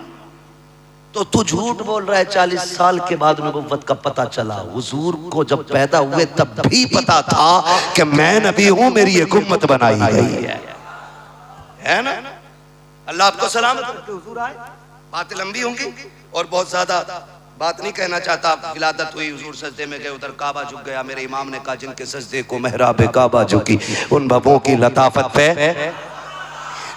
तो तू झूठ बोल रहा है। 40 साल के बाद नबुव्वत का पता चला। हुजूर को जब पैदा हुए तब भी पता था कि मैं नबी हूं, मेरी एक उम्मत बनाई गई है ना? अल्लाह आपको सलामत रखे। हुजूर आए, बातें लंबी होंगी और बहुत ज्यादा बात नहीं कहना चाहता। विलादत हुई, हुजूर सजदे में गए, उधर काबा झुक गया। मेरे इमाम ने कहा जिनके सजदे को मेहराब काबा झुकी, उन बबों की लताफत पे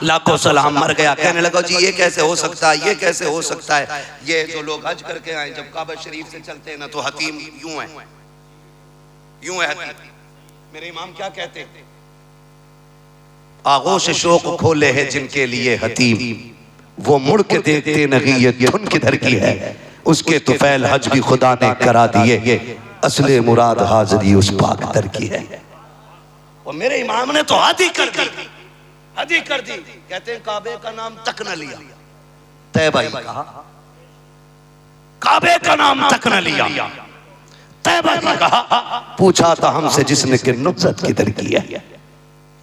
लाखों सलाम। मर गया, कहने लगा जी ये कैसे हो सकता है, ये कैसे हो सकता है? ये जो लोग हज करके आए जब काबा शरीफ से चलते हैं ना तो हतीम यूं है, यूं है हतीम। मेरे इमाम क्या कहते हैं? आगोश शौक खोले हैं जिनके लिए हतीम, वो मुड़ के देखते नहीं ये धुन किधर की है, उसके तुफैल हज भी खुदा ने करा दिए, असले मुराद हाजिरी उस पाक दर की है। और मेरे इमाम ने तो हद ही कर दी, हद ही कर दी। कहते हैं काबे का नाम तक न लिया, तैबा ही कहा, काबे का नाम तक न लिया, तैबा ही कहा। पूछा था हमसे जिसने कि नुज़रत किधर की है,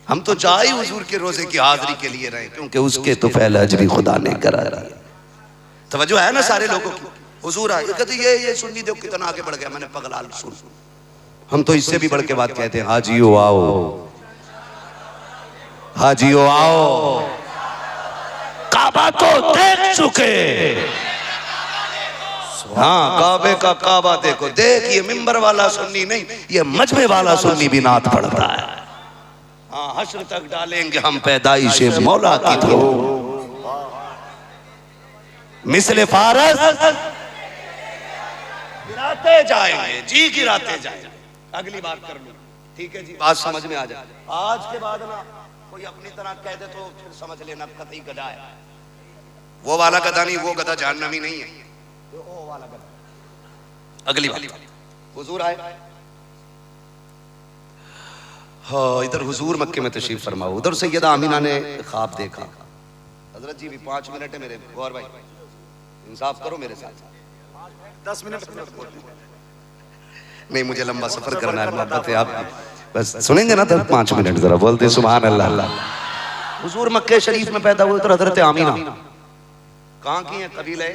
हम तो जा ही हुजूर के रोजे की हाजिरी के लिए रहे, क्योंकि उसके तो फैल हज भी खुदा ने करा दिया। तवज्जो है ना सारे लोगों की? हुजूर आए, कहते ये सुन्नी देखो कितना आगे बढ़ गया। मैंने पगला सुन, हम तो इससे भी बढ़ के बात कहते हैं, हाजियो आओ, हाजियो आओ, काबा तो देख चुके। हाँ, काबे का काबा देखो। देख ये मिंबर वाला सुन्नी नहीं, ये मजमे वाला सुन्नी भी नात पढ़ता है। हाँ, हश्र तक डालेंगे हम पैदाइश मौला की थी, मिसले फारस गिराते जाएंगे जी, गिराते जाएंगे। अगली बात कर लो, ठीक है जी, बात समझ में आ जाए। आज के बाद ना कोई अपनी तरह कह दे तो फिर समझ लेना कतई गधा है। वो वाला गधा नहीं, वो गधा जहन्नमी नहीं है, वो वाला गधा। अगली बात, हुजूर आए। हाँ, इधर हुजूर मक्के में तशरीफ फरमाओ। उधर सैयदा आमीना ने ख्वाब देखा। हजरत जी भी 5 मिनट है मेरे गौर भाई, इंसाफ करो मेरे साथ। 10 मिनट नहीं, मुझे लंबा सफर करना है, मोहब्बत है आप बस सुनेंगे ना तो 5 मिनट जरा बोलते सुभान अल्लाह। हुजूर मक्के शरीफ में पैदा हुए, उधर हजरत आमीना कहाँ की है? कबीले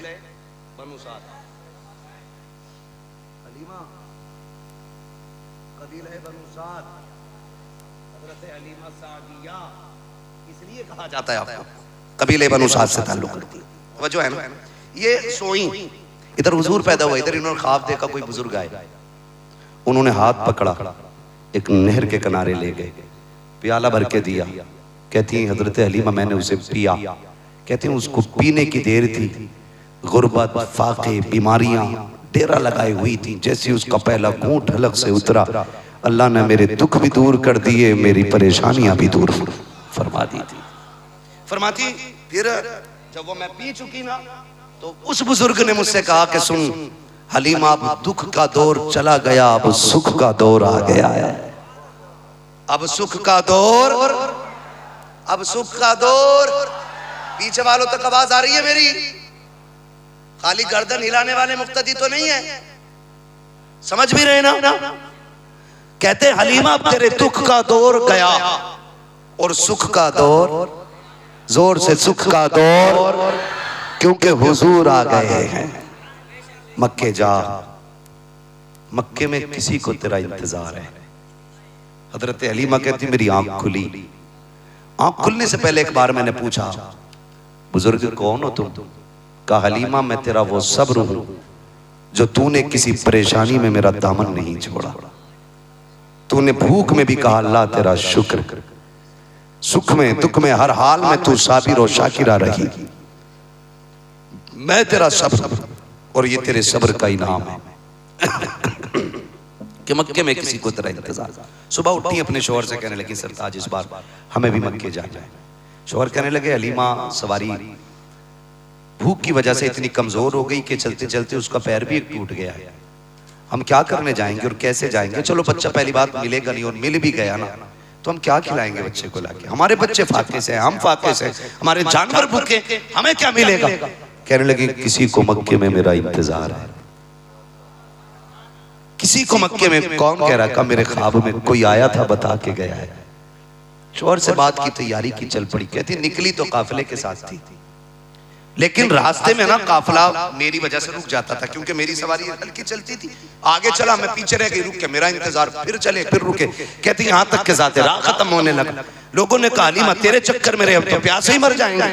बनु साद। हलीमा कबीले बनु साद, हजरत हलीमा सादिया इसलिए कहा जाता है आपको कबीले बनु साद से ताल्लुक रखती है। वजह है ना, ये सोई इधर हुजूर पैदा हुआ, इधर इन्होंने ख्वाब देखा कोई बुजुर्ग आए, उन्होंने हाथ पकड़ा, एक नहर के किनारे ले गए, प्याला भर के दिया। कहती हैं हजरत हलीमा मैंने उसे पिया। कहती हैं उसको पीने की देर थी, गुर्बत, फाके, बीमारियां डेरा लगाई हुई थी। जैसे उसका पहला घूंट हलक से उतरा, अल्लाह ने मेरे दुख भी दूर कर दिए, मेरी परेशानियां भी दूर फरमा दी थी। फरमाती फिर जब वो मैं पी चुकी ना, तो उस बुजुर्ग ने मुझसे कहा कि सुन हलीमा, अब दुख का दौर चला गया, अब सुख का दौर आ गया है। अब सुख का दौर, अब सुख का दौर। पीछे वालों तक आवाज आ रही है मेरी? खाली गर्दन हिलाने वाले मुक्तदी तो नहीं है, समझ भी रहे ना? कहते हलीमा अब तेरे दुख का दौर गया और सुख का दौर, जोर से सुख का दौर, क्योंकि हुजूर आ गए हैं। मक्के जा, मक्के में किसी को तेरा इंतजार है। हजरत हलीमा कहती मेरी आंख खुली। आंख खुलने से पहले एक बार मैंने पूछा बुजुर्ग कौन हो तुम? कहा हलीमा मैं तेरा वो सब्र हूं जो तूने किसी परेशानी में मेरा दामन नहीं छोड़ा। तूने भूख में भी कहा अल्लाह तेरा शुक्र, सुख में दुख में हर हाल में तू साबिर और शाकिरा रही। मैं तेरा सब्र, और ये तेरे सब्र का इनाम है कि मक्के में किसी को तेरा इंतजार। सुबह उठी अपने शौहर से कहने लगी सरताज इस बार हमें भी मक्के जाना है। शौहर कहने लगे हलीमा सवारी भूख की वजह से इतनी कमजोर हो गई कि चलते चलते उसका पैर भी एक टूट गया है। हम क्या करने जाएंगे और कैसे जाएंगे? चलो बच्चा पहली बात मिलेगा नहीं, और मिल भी गया ना तो हम क्या खिलाएंगे बच्चे को लाके? हमारे बच्चे फाके से, हम फाके से, हमारे जानवर भूखे, हमें क्या मिलेगा? कहने लगे किसी को मक्के में मेरा इंतजार है। किसी को मक्के में? कौन कह रहा? मेरे ख्वाब में कोई आया था बता के गया है। शौहर से बात की, तैयारी की, चल पड़ी। कहती निकली तो काफिले के साथ थी, लेकिन रास्ते में ना काफिला मेरी वजह से रुक जाता था, क्योंकि मेरी सवारी हल्की चलती थी। आगे चला, मैं पीछे रह गई, रुक के मेरा इंतजार, फिर चले फिर रुके। कहती यहाँ तक के साथ राह खत्म होने लगा। लोगों ने कहा हलीमा तेरे चक्कर में रहे तो प्यासे ही मर जाएंगे,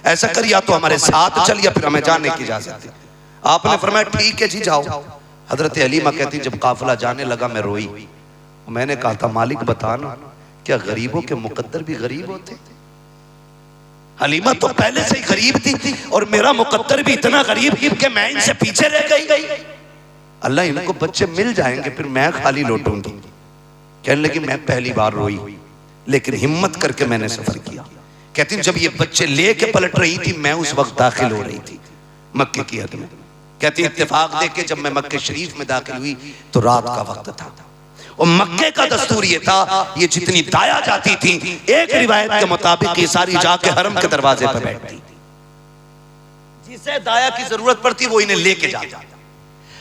ऐसा कर या तो हमारे साथ चल या फिर हमें जाने की इजाजत दे। आपने फरमाया ठीक है जी जाओ। हजरत हलीमा कहती जब काफिला जाने लगा मैं रोई। मैंने कहा था मालिक बताना क्या गरीबों के मुकद्दर भी गरीब होते? हलीमा तो पहले से ही गरीब थी और मेरा मुकद्दर भी इतना गरीब कि मैं इनसे पीछे रह गई। अल्लाह इनको बच्चे मिल जाएंगे फिर मैं खाली लौटूंगी। कहने लगी मैं पहली बार रोई, लेकिन हिम्मत करके मैंने सफर किया। कहती जब ये बच्चे लेके पलट रही थी मैं उस वक्त दाखिल हो रही थी मक्के की हद में। कहती इत्तेफाक देखे जब मैं मक्के शरीफ में दाखिल हुई तो रात का वक्त था, और मक्के का दस्तूर ये था ये जितनी दाया जाती थी एक रिवायत के मुताबिक ये सारी जाके हरम के दरवाजे पर बैठती थी। जिसे दाया की जरूरत पड़ती वो इन्हें लेके जाता।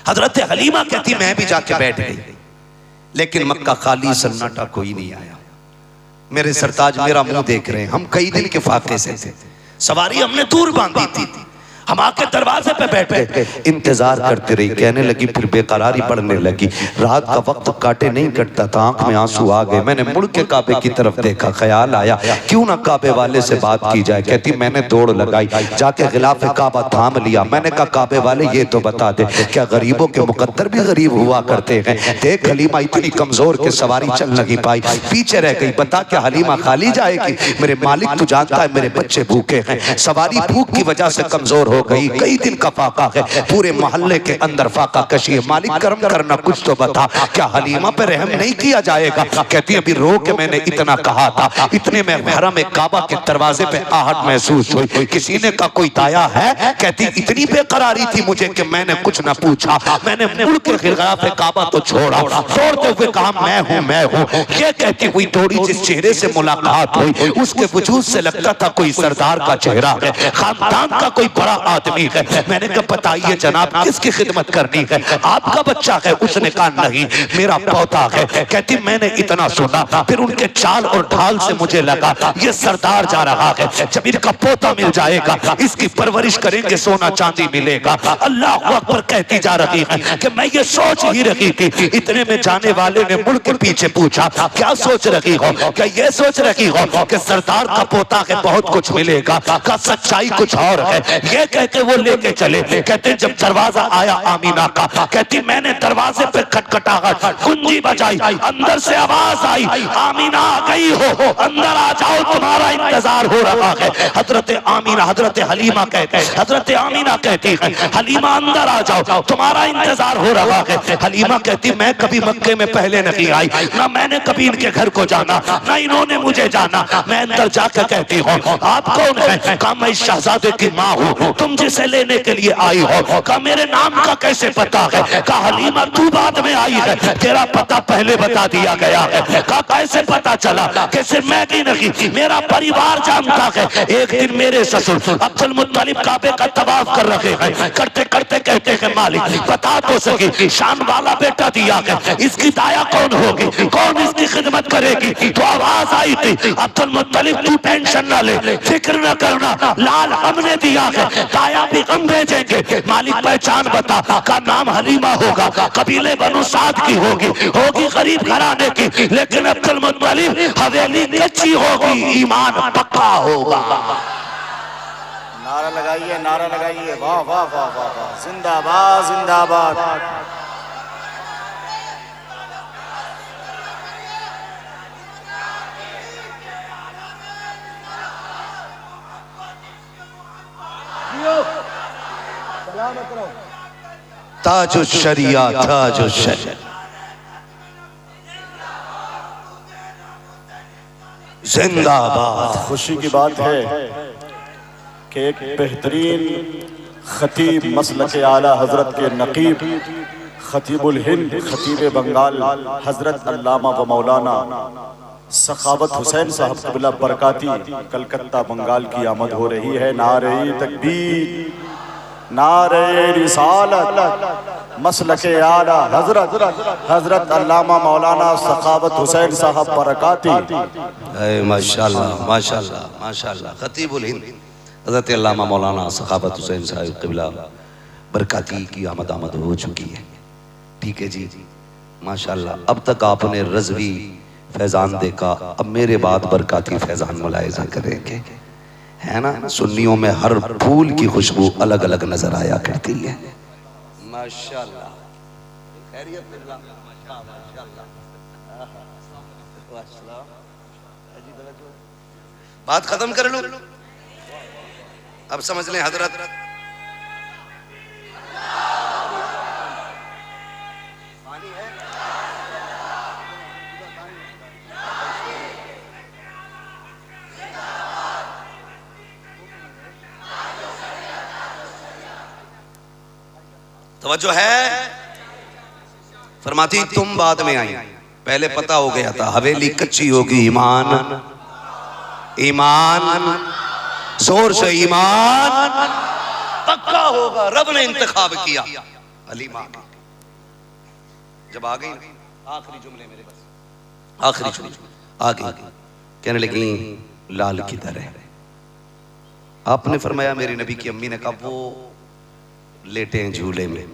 हजरत हलीमा कहती मैं भी जाके बैठ गई, लेकिन मक्का खाली सन्नाटा कोई नहीं आया। मेरे सरताज मेरा मुंह देख रहे हैं, हम कई दिन के फाके से थे, सवारी हमने दूर बांधी थी, हम आके दरवाजे पे बैठे इंतजार करते रही। कहने लगी फिर बेकरारी बढ़ने लगी, रात का वक्त काटे नहीं कटता था, आंख में आंसू आ गए। मैंने मुड़ के काबे की तरफ देखा, ख्याल आया क्यों ना काबे वाले से बात की जाए। कहती मैंने दौड़ लगाई, जाके गिलाफ काबा थाम लिया। मैंने कहा काबे वाले ये तो बता दे क्या गरीबों के मुकद्दर भी गरीब हुआ करते हैं? देख हलीमा इतनी कमजोर के सवारी चल नहीं पाई, पीछे रह गई। बता क्या हलीमा खाली जाएगी? मेरे मालिक तू जानता है मेरे बच्चे भूखे हैं, सवारी भूख की वजह से कमजोर हो गई, कई दिन का फाका है, पूरे मोहल्ले के अंदर फाका कशी है, मालिक करम करना कुछ तो बता, क्या हलीमा पे रहम नहीं किया जाएगा? कहती अभी रो के मैंने इतना कहा था, इतने में हरम काबा के दरवाजे पे आहट महसूस हुई, किसी ने कहा कोई दाया है? कहती इतनी बेकरारी थी मुझे कि मैंने कुछ ना पूछा, मैंने मुड़ के गिलाफ काबा तो छोड़ा, दौड़ते हुए कहा मैं हूँ। ये कहती हुई दौड़ी, जिस चेहरे से मुलाकात हुई उसके वजूद से लगता था कोई सरदार का चेहरा है, खानदान का कोई बड़ा आदमी है। मैंने कहा बताइए जनाब किसकी खिदमत करनी है? आपका बच्चा है? उसने कहा नहीं मेरा पौधा है। कहती मैंने इतना सुना, फिर उनके चाल और ढाल से मुझे लगा ये सरदार जा रहा है, जब इनका पोता मिल जाएगा इसकी परवरिश करेंगे सोना चांदी मिलेगा। अल्लाह अकबर कहती जा रही है कि मैं ये सोच ही रही थी। इतने में जाने वाले ने मुड़ के पीछे पूछा क्या सोच रही हो? क्या ये सोच रही हो कि सरदार का पोता है बहुत कुछ मिलेगा? का सच्चाई कुछ और है। ये कहते वो लेके चले। कहते जब दरवाजा आया आमीना का, कहती मैंने दरवाजे पे खटखटाहट कुंजी बजाई, अंदर से आवाज आई आमीना आ गई हो, अंदर आ जाओ तुम्हारा इंतजार हो रहा है। हजरत आमीना, हजरत हलीमा कहते हैं, हजरत आमीना कहती है हलीमा अंदर आ जाओ तुम्हारा इंतजार हो रहा है। हलीमा कहती मैं कभी मक्के में पहले नहीं आई, ना मैंने कभी इनके घर को जाना, ना इन्होंने मुझे जाना। मैं अंदर जाकर कहती हूँ आप कौन है? कहा मैं शहजादे की माँ हूँ, तुम जिसे लेने के लिए आई हो। कहा मेरे नाम का कैसे पता है? कहा हलीमा तू बाद में आई है, तेरा पता पहले बता दिया गया है। कहा कैसे पता चला? कि सिर्फ मैं ही नहीं मेरा परिवार जानता है। एक दिन मेरे ससुर अब्दुल मुत्तलिब काबे का तवाफ कर रहे हैं, करते करते कहते हैं मालिक बता तो सकी शान वाला बेटा दिया है, इसकी दाया कौन होगी, कौन इसकी खिदमत करेगी? तो आवाज आई थी अब्दुल मुत्तलिब तू टेंशन ना ले, फिक्र न करना, लाल हमने दिया है, दाया भी हम भेजेंगे। मालिक पहचान बता। का नाम हलीमा होगा, कबीले बनु साद की होगी गरीब घराने की, लेकिन अब्दुल मुत्तलिब हवेली कच्ची होगी, ईमान पक्का होगा। नारा लगाइए, नारा लगाइए, वाह वाह वाह वाह वाह, जिंदाबाद जिंदाबाद। ताजो शरिया ताजो शरिया। जिंदाबाद। खुशी की बात है कि एक बेहतरीन खतीब मसलक आला हजरत के नकीब खतीबुल हिंद खतीब बंगाल हजरत अल्लामा व मौलाना सखावत हुसैन साहब कबिला बरकाती कलकत्ता बंगाल की आमद हो रही है। नारे तकबीर, नारे रिसालत, मसलके आला हजरत अल्लामा मौलाना सखावत हुसैन साहब बरकाती। माशाल्लाह माशाल्लाह माशाल्लाह। खतीबुल हिंद हजरत अल्लामा मौलाना सखावत हुसैन साहब क़िबला बरकाती की आमद हो चुकी है। ठीक है जी, माशाल्लाह। अब तक आपने रज़वी फैज़ान देखा, अब मेरे बाद बरकाती फैज़ान मुलाहिज़ा करेंगे, है ना। सुन्नियों में हर फूल की खुशबू अलग अलग नजर आया करती है। माशाल्लाह। बात खत्म कर लो, अब समझ लें हजरत। तवज्जो है। फरमाती तुम बाद में आई, पहले पता हो गया था हवेली कच्ची होगी, ईमान ईमान जोर से ईमान पक्का होगा। रब ने इंतखाब किया हलीमा। जब आ गई आखिरी जुमले मेरे बस, आखिरी जुमले आ गई, कहने लगी लाल किधर है? आपने फरमाया मेरी नबी की अम्मी ने कहा वो लेटे हैं झूले में।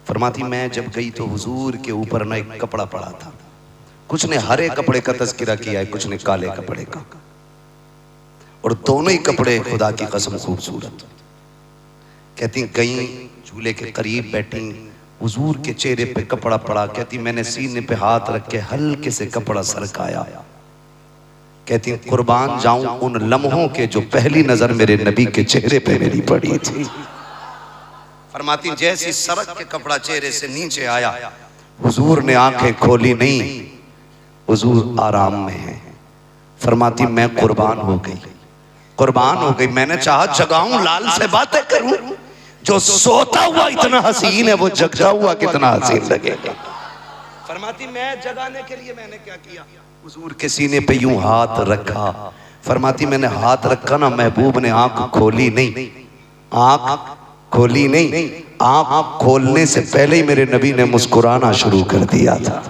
फरमाती मैं जब गई तो हुजूर के ऊपर ना एक कपड़ा पड़ा था, कुछ ने हरे कपड़े का तज़किरा किया है, कुछ ने काले कपड़े का, और दोनों ही कपड़े खुदा की कसम खूबसूरत। कहती गई झूले के करीब बैठी, हुजूर के चेहरे पे कपड़ा पड़ा। कहती मैंने सीने पे हाथ रख के हल्के से कपड़ा सरकाया। कहती कुर्बान जाऊं उन लम्हों के जो पहली नजर मेरे नबी के चेहरे पे मेरी पड़ी थी। फरमाती जैसी सरक के कपड़ा चेहरे से नीचे आया, हुजूर ने आंखें खोली नहीं, हुजूर आराम में है। फरमाती मैं कुर्बान हो गई, कुर्बान हो गई। मैंने चाहा जगाऊं, लाल से बातें करूं, जो सोता हुआ इतना हसीन है वो जगता हुआ कितना हसीन लगेगा। फरमाती मैं जगाने के लिए मैंने क्या किया, हुजूर के सीने पे यूं हाथ रखा। फरमाती मैंने हाथ रखा ना, महबूब ने आंख खोली नहीं, आंख खोली नहीं, आंख खोलने से पहले ही मेरे नबी ने मुस्कुराना शुरू कर दिया था।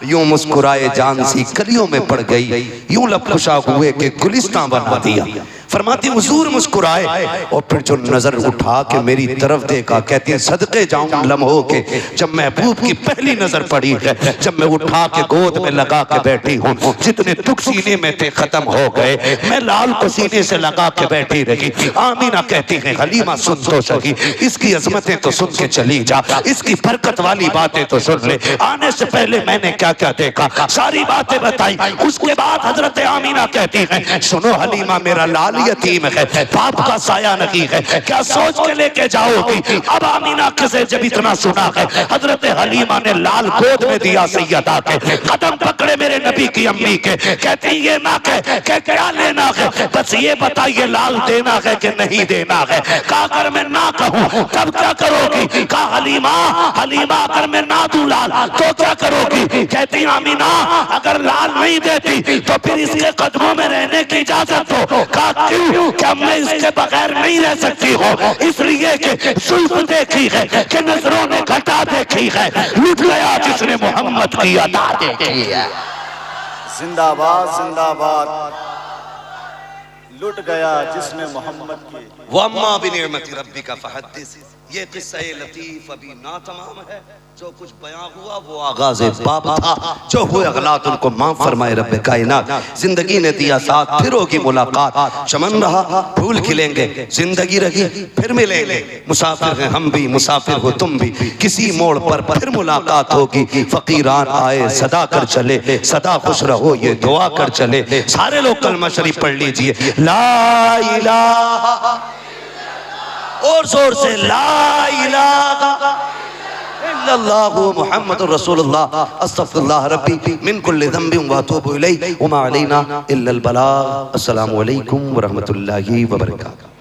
यूं मुस्कुराए जान सी कलियों में पड़ गई, यूं लब खुशा हुए कि गुलिस्तां बना दिया। फरमाती हुजूर मुस्कुराए और फिर जो नजर उठा के मेरी तरफ देखा, कहती है सदके जाऊं लम्हों के जब महबूब की पहली नजर पड़ी है, जब मैं उठा के गोद में लगा के बैठी हूँ, जितने दुख सीने में थे खत्म हो गए, मैं लाल को सीने से लगा के बैठी रही। आमीना कहती है हलीमा सुन तो सही, इसकी अजमतें तो सुन के चली जा, इसकी बरकत वाली बातें तो सुन ले। आने से पहले मैंने क्या क्या देखा, सारी बातें बताई। उसके बाद हजरत आमीना कहती है सुनो हलीमा, मेरा लाल यतीम है, बाप का साया नहीं है, क्या सोच के लेके जाओगी। अब आमीना से जब इतना सुना है, हजरत हलीमा ने लाल गोद में दिया सैयदा के, कदम पकड़े मेरे नबी की अम्मी के, कहती ये ना कह क्या लेना है, बस ये बताइए लाल देना है कि नहीं देना है। कहा अगर मैं ना कहूँ तब क्या करोगी। कहा हलीमा हलीमा अगर मैं ना दूं लाल तो क्या करोगी। कहती आमीना अगर लाल नहीं देती तो फिर इसके कदमों में रहने की इजाजत हो। कहा क्यों, क्या मैं इसके बगैर नहीं रह सकती हो। इसलिए कि जुल्फ देखी है कि नजरों ने घटा देखी है, लुट गया जिसने मोहम्मद की अदा देखी है। जिंदाबाद जिंदाबाद, लुट गया जिसने मोहम्मद की। वम्मा बिनिअमति रब्बिका फहद्दिस, ये किस्सा लतीफ अभी ना तमाम है। जो कुछ बयां हुआ वो आगाज़े बाब था, जो हुए गलत उनको माफ फरमाए रब्बे कायनात। जिंदगी ने दिया साथ, फिर होगी मुलाकात, चमन रहा फूल खिलेंगे, जिंदगी रही फिर मिलेंगे। मुसाफिर हैं हम भी, मुसाफिर हो तुम भी, किसी मोड़ पर फिर मुलाकात होगी। फकीरान आए सदा कर चले, सदा खुश रहो ये दुआ कर चले। सारे लोग कलमा शरीफ पढ़ लीजिए, ला इलाहा, और जोर से ला इलाहा इल्लल्लाहु मुहम्मदुर रसूलुल्लाह, अस्तगफिरुल्लाह रब्बी मिन कुल्लि ज़ंबिन व अतूबु इलैहि व मा अलैना इल्लल बलाग। अस्सलामु अलैकुम व रहमतुल्लाहि व बरकातहू।